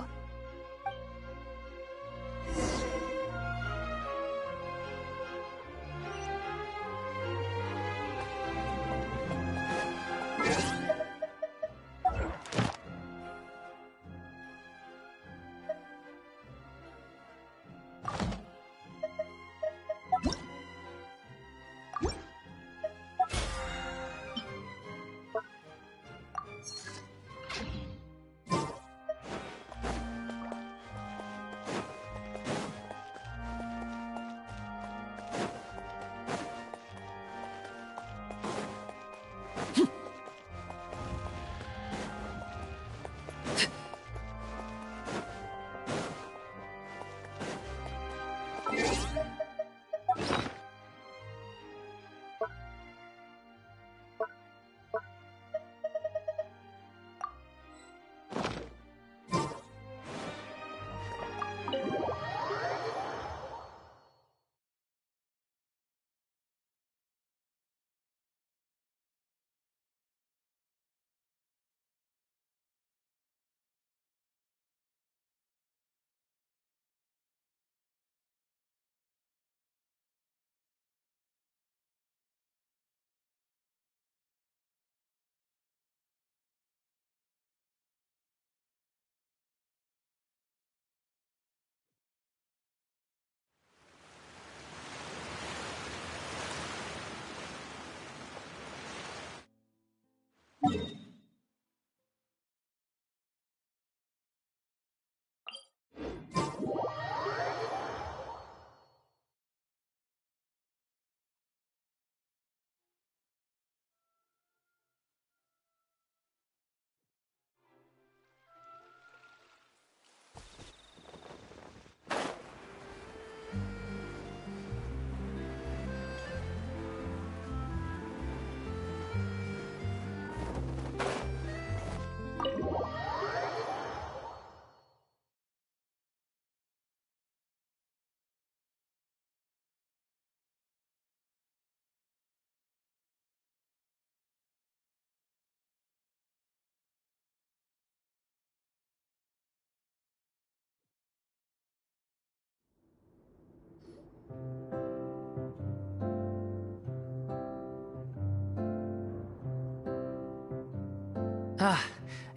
Ah,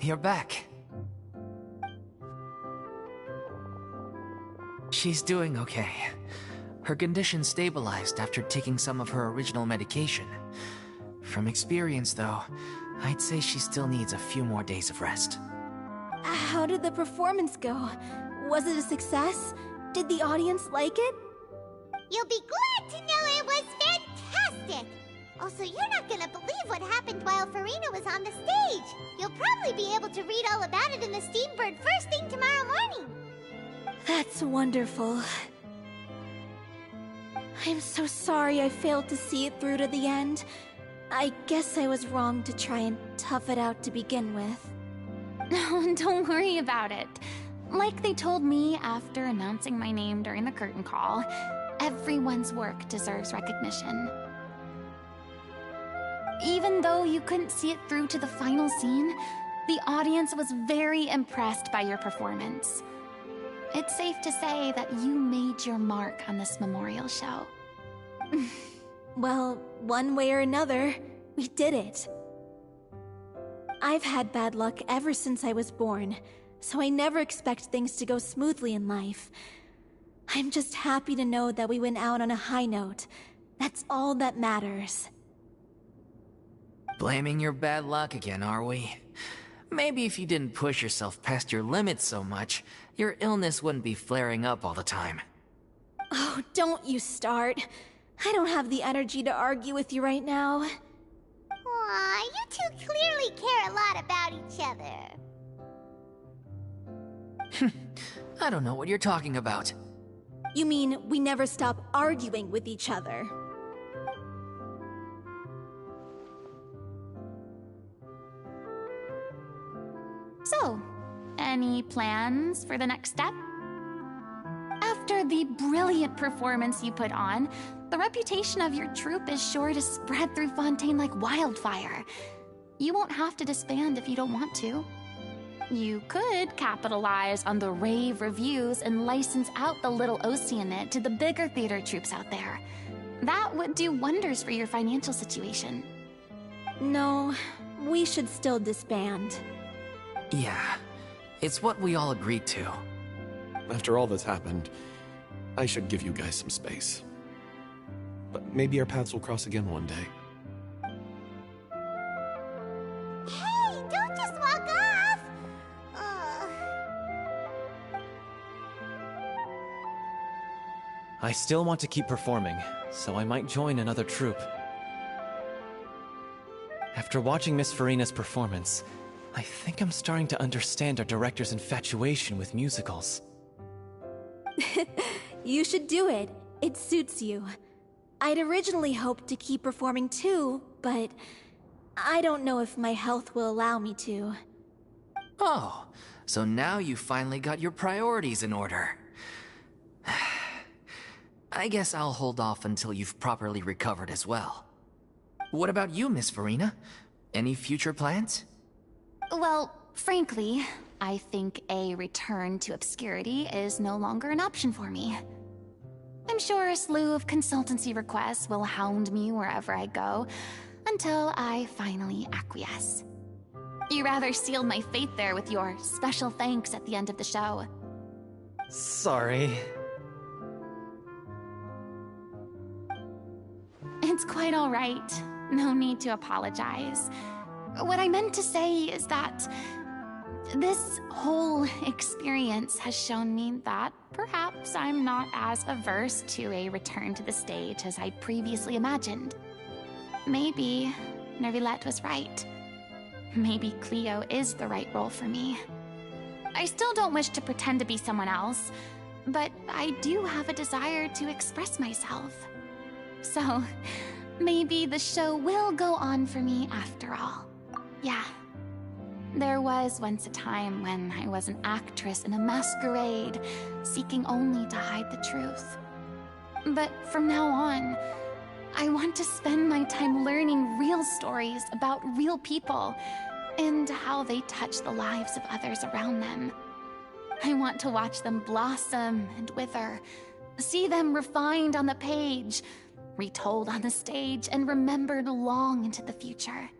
you're back. She's doing okay. Her condition stabilized after taking some of her original medication. From experience, though, I'd say she still needs a few more days of rest. How did the performance go? Was it a success? Did the audience like it? You'll be glad to know it was fantastic! Also, you're not gonna believe what happened while Farina was on the stage. You'll probably be able to read all about it in the Steambird first thing tomorrow morning. That's wonderful. I'm so sorry I failed to see it through to the end. I guess I was wrong to try and tough it out to begin with. No, don't worry about it. Like they told me after announcing my name during the curtain call, everyone's work deserves recognition. Even though you couldn't see it through to the final scene, the audience was very impressed by your performance. It's safe to say that you made your mark on this memorial show. Well, one way or another, we did it. I've had bad luck ever since I was born, so I never expect things to go smoothly in life. I'm just happy to know that we went out on a high note. That's all that matters. Blaming your bad luck again, are we? Maybe if you didn't push yourself past your limits so much, your illness wouldn't be flaring up all the time. Oh, don't you start. I don't have the energy to argue with you right now. Aw, you two clearly care a lot about each other. I don't know what you're talking about. You mean we never stop arguing with each other? So, any plans for the next step? After the brilliant performance you put on, the reputation of your troupe is sure to spread through Fontaine like wildfire. You won't have to disband if you don't want to. You could capitalize on the rave reviews and license out the little Oceanid to the bigger theater troupes out there. That would do wonders for your financial situation. No, we should still disband. Yeah, it's what we all agreed to. After all that's happened, I should give you guys some space. But maybe our paths will cross again one day. Hey, don't just walk off! I still want to keep performing, so I might join another troupe. After watching Miss Farina's performance, I think I'm starting to understand our director's infatuation with musicals. You should do it. It suits you. I'd originally hoped to keep performing too, but I don't know if my health will allow me to. Oh, so now you finally got your priorities in order. I guess I'll hold off until you've properly recovered as well. What about you, Miss Farina? Any future plans? Well, frankly, I think a return to obscurity is no longer an option for me. I'm sure a slew of consultancy requests will hound me wherever I go, until I finally acquiesce. You rather sealed my fate there with your special thanks at the end of the show. Sorry. It's quite all right. No need to apologize. What I meant to say is that this whole experience has shown me that perhaps I'm not as averse to a return to the stage as I previously imagined. Maybe Nervillette was right. Maybe Cleo is the right role for me. I still don't wish to pretend to be someone else, but I do have a desire to express myself. So, maybe the show will go on for me after all. Yeah. There was once a time when I was an actress in a masquerade, seeking only to hide the truth. But from now on, I want to spend my time learning real stories about real people and how they touch the lives of others around them. I want to watch them blossom and wither, see them refined on the page, retold on the stage, and remembered long into the future.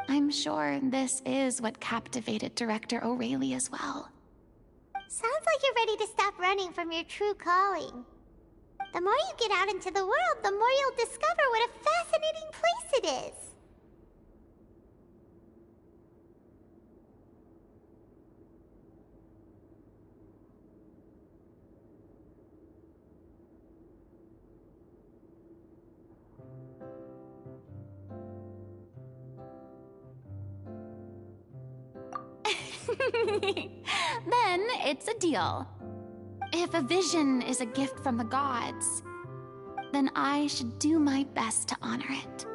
I'm sure this is what captivated Director O'Reilly as well. Sounds like you're ready to stop running from your true calling. The more you get out into the world, the more you'll discover what a fascinating place it is. Then it's a deal. If a vision is a gift from the gods, then I should do my best to honor it.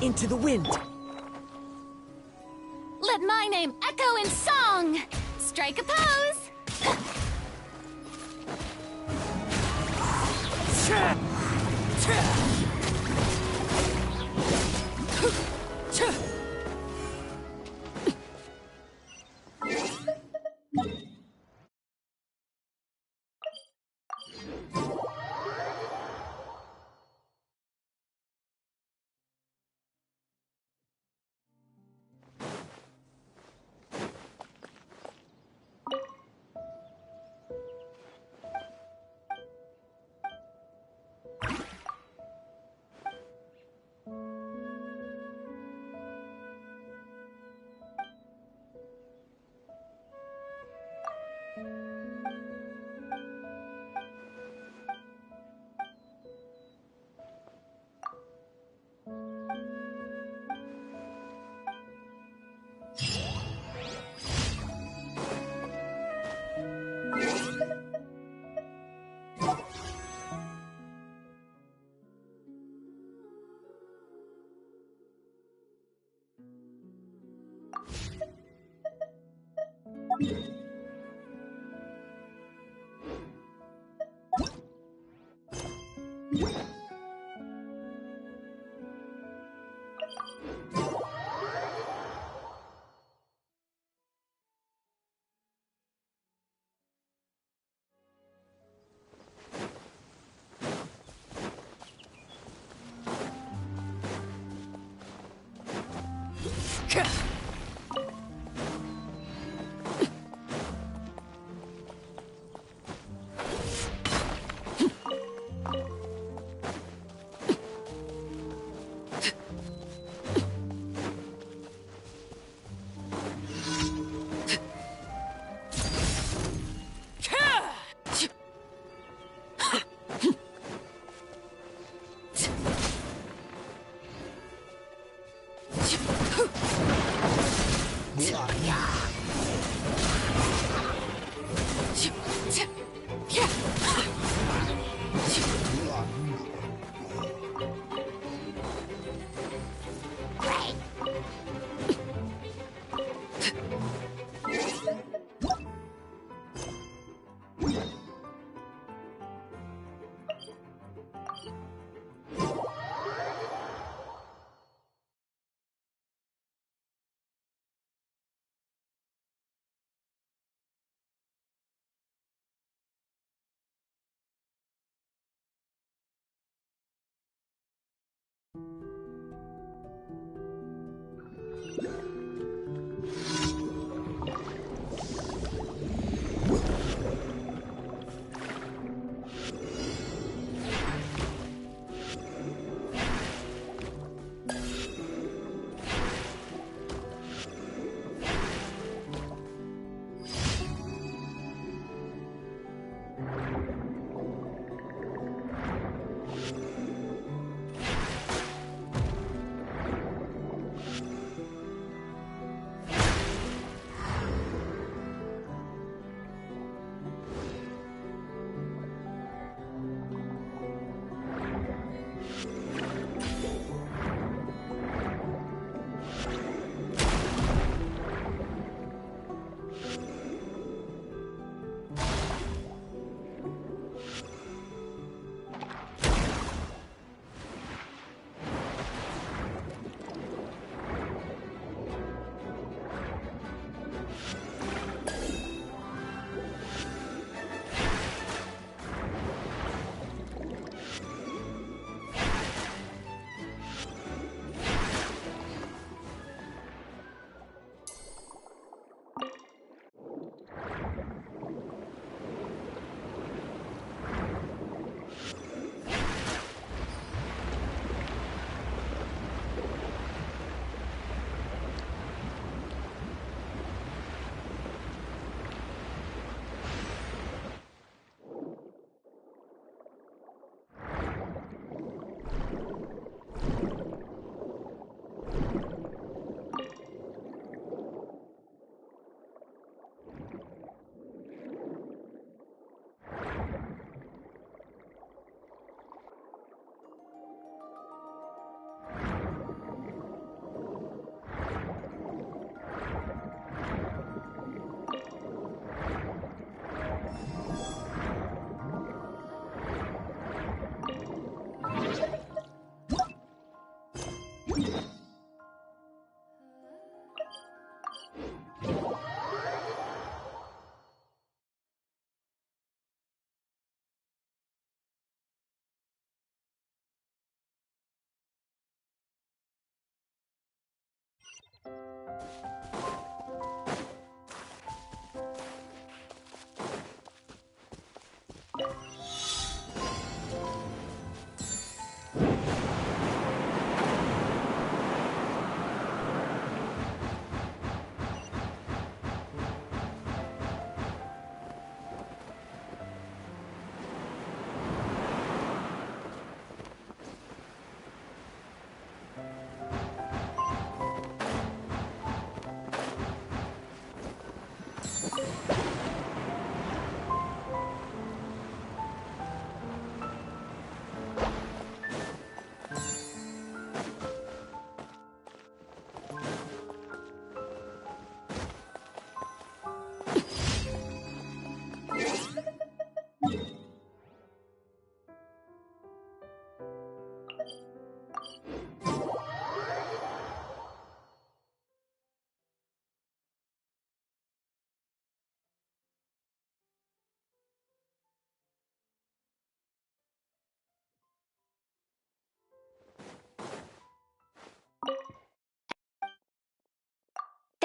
Into the wind. Let my name echo in song! Strike a pose!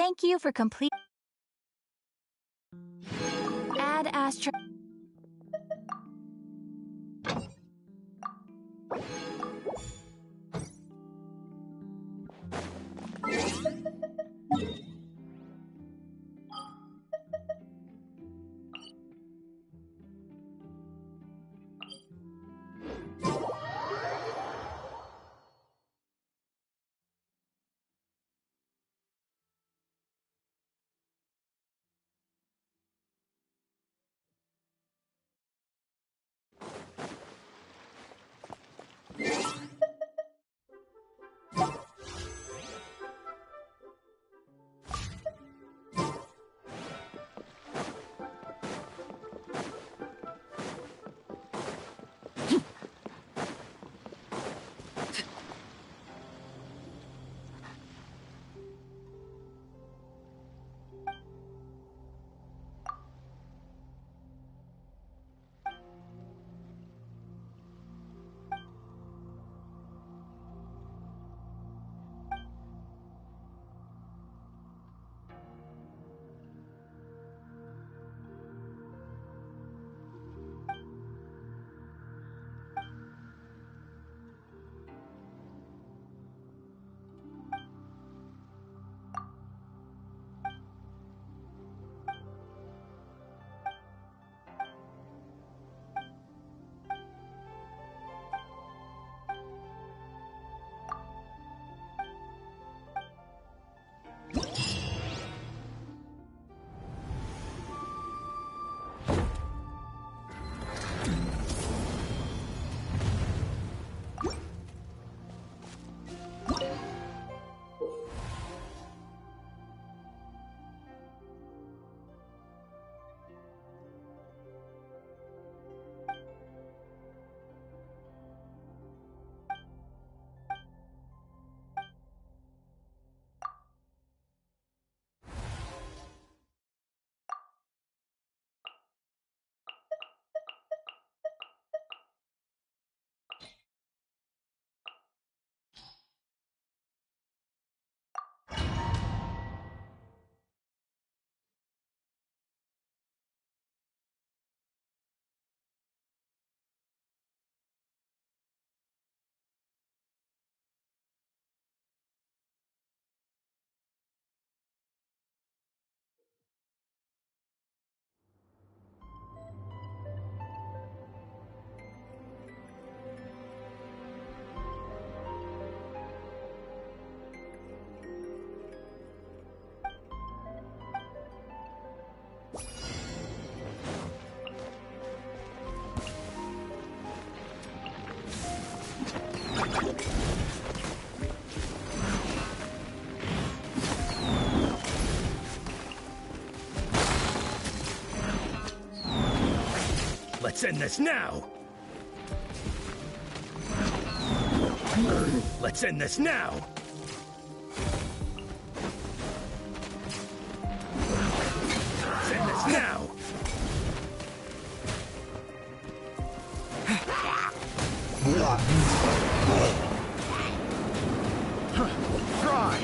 Thank you for complete. Add Astro. Let's end this now! Let's end this now! Let's end this now! Try!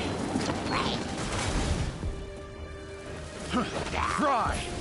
Try!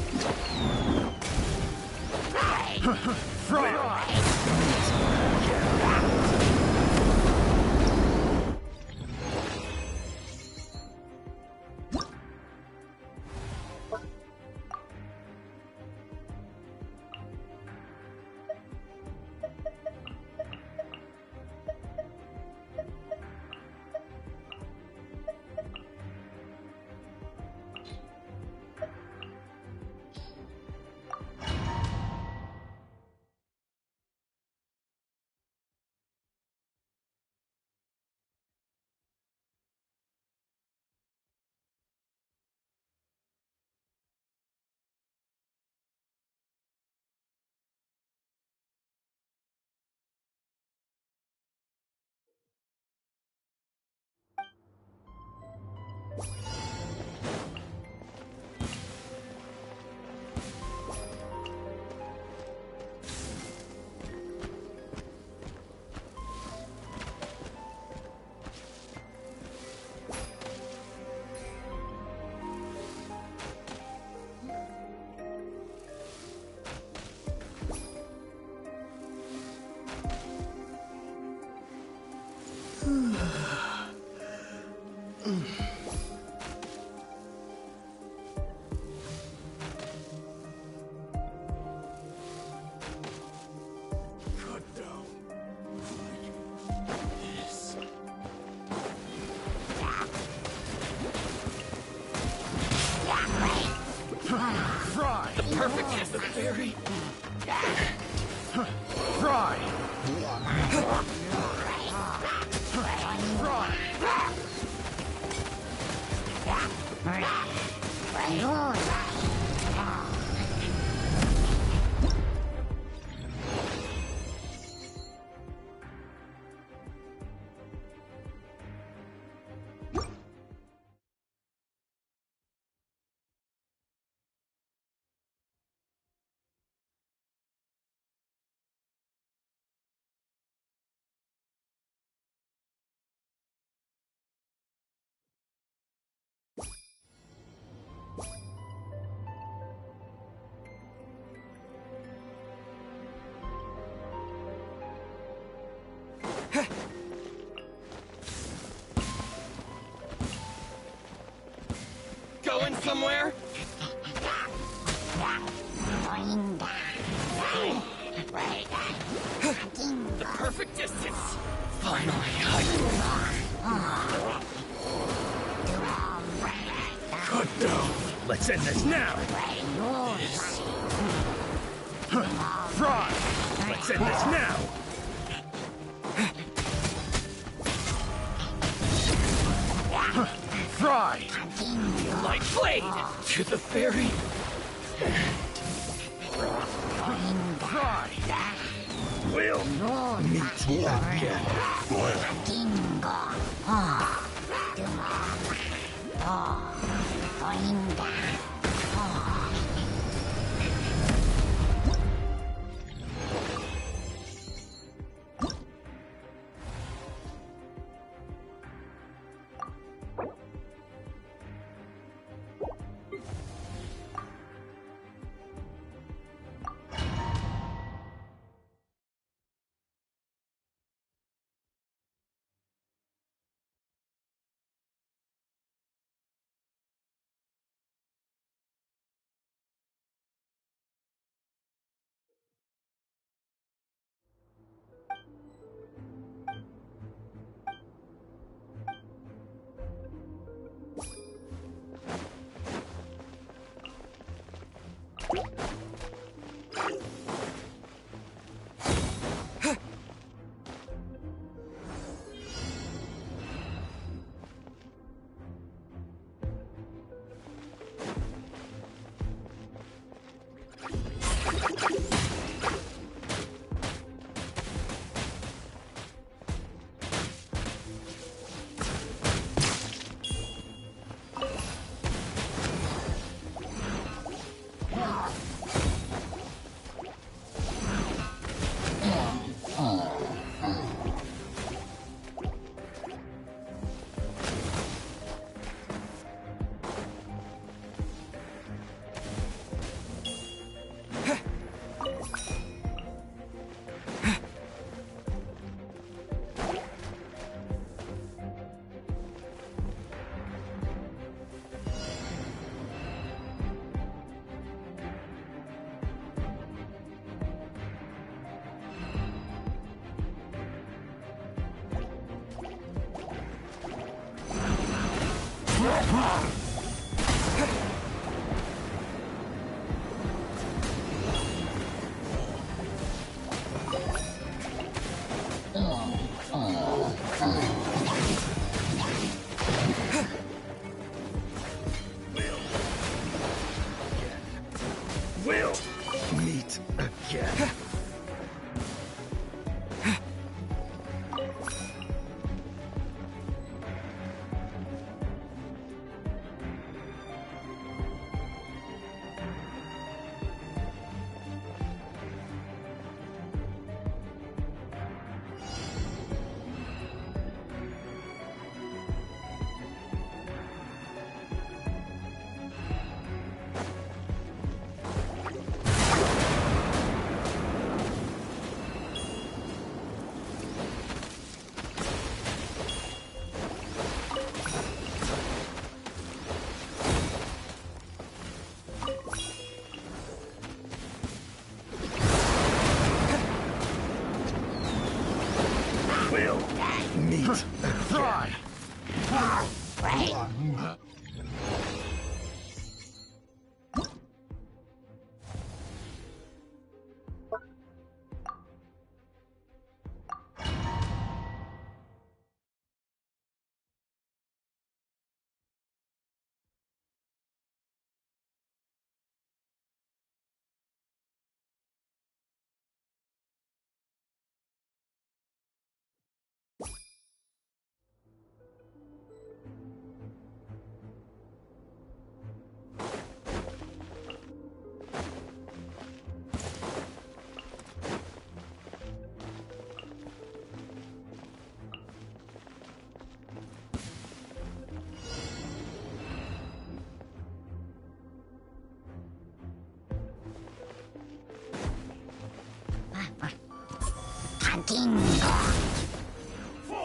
Fry! The perfect test of the fairy. Fry! Going somewhere? The perfect distance. Finally, Good go. Let's end this now. Fry! Let's end this now. Fry! Light blade to the fairy. Fry! We'll meet again. We'll meet again. Fall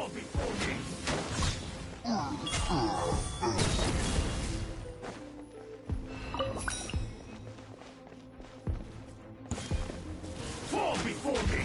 before me! Fall before me!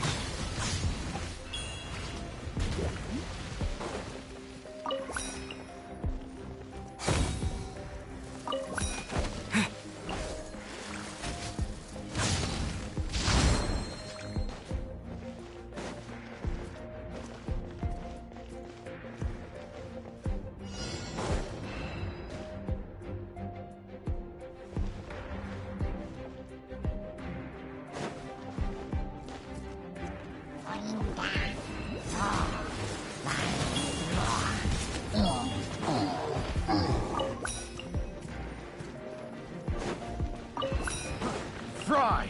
Fry!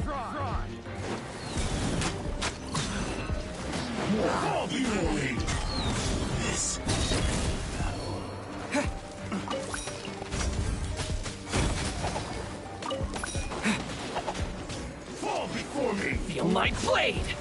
Fry! Fall before me! This... Fall before me! Feel my blade!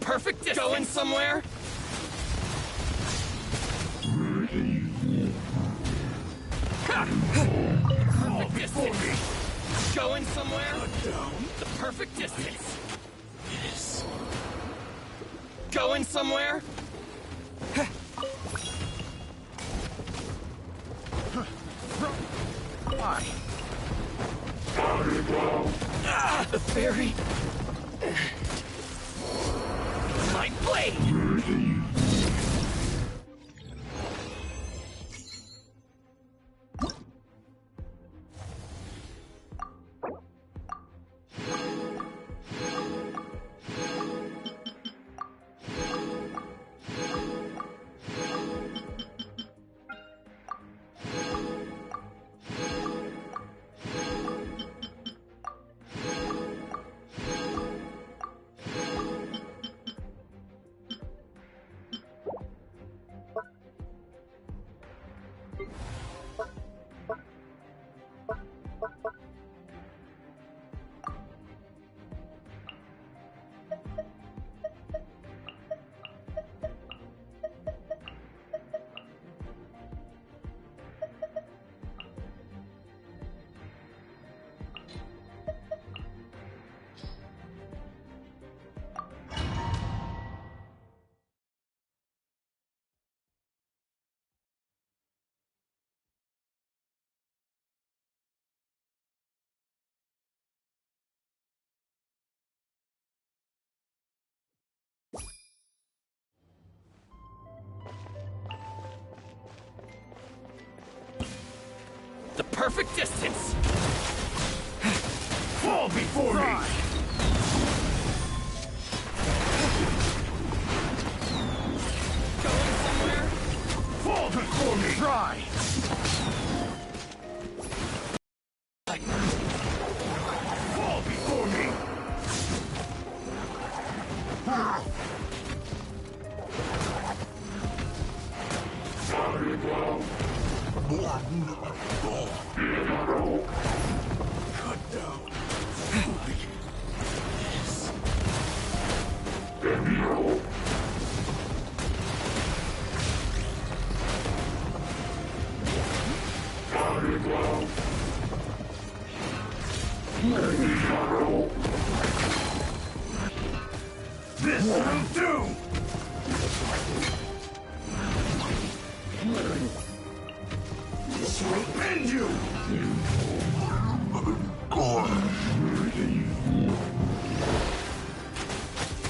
Perfect distance. Going somewhere? Perfect distance. Going somewhere? The perfect distance. Yes. Going somewhere? Why? Ah, the fairy. My blade! The perfect distance! Fall before me! Going somewhere? Fall before me! Try! Fall before me! This will do! This will end you!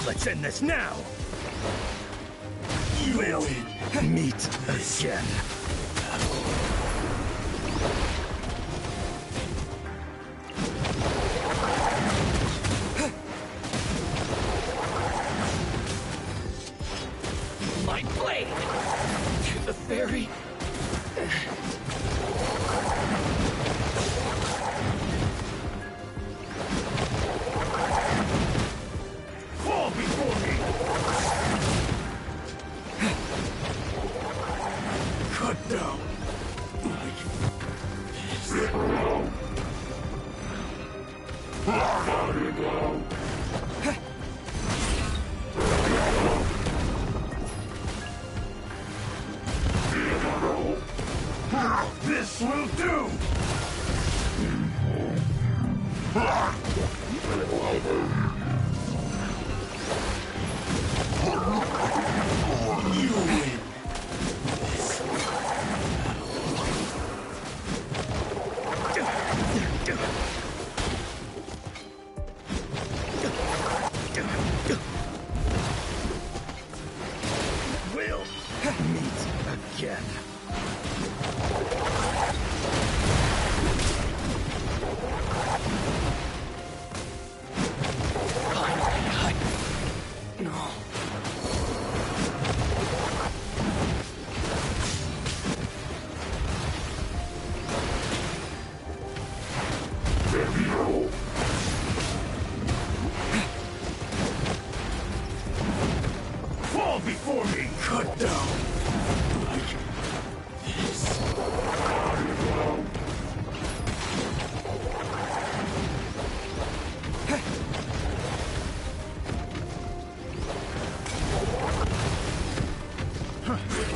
Let's end this now! You will meet again. My blade! To the fairy! Fall before me! Cut down! This will do! You win! We'll meet again. Fall before me! Cut down! Like this.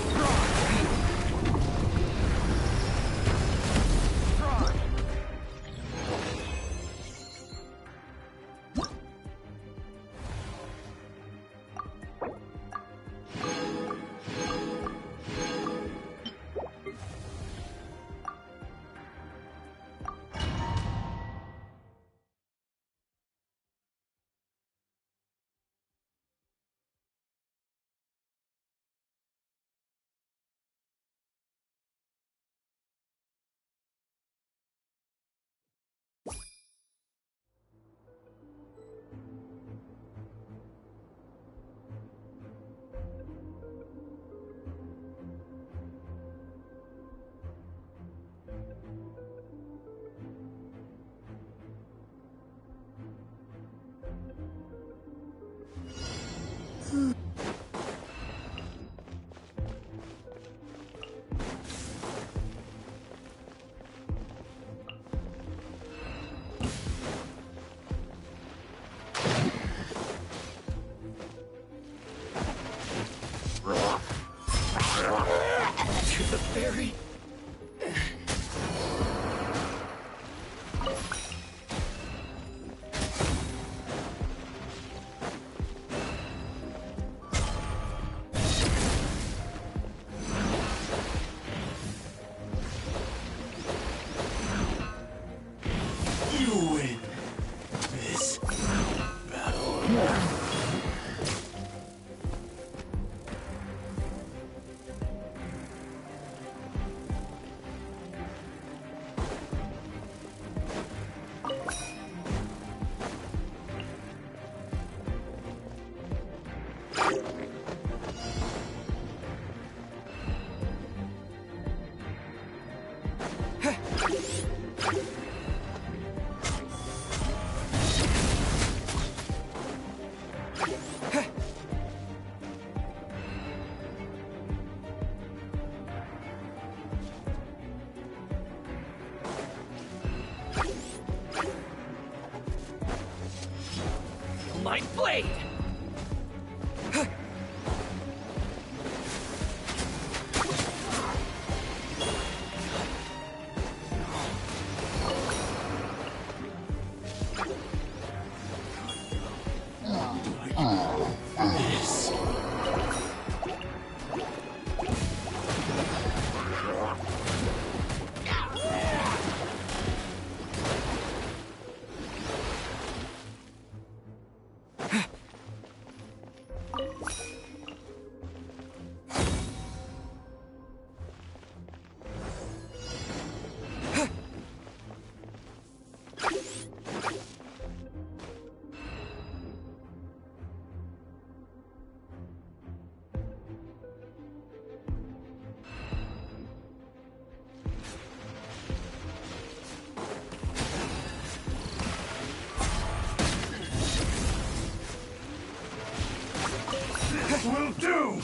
You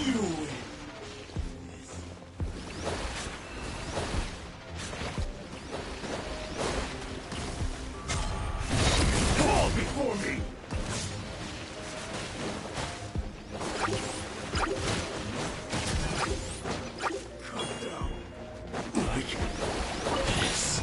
win. Fall before me! Come down. Like this.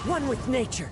One with nature.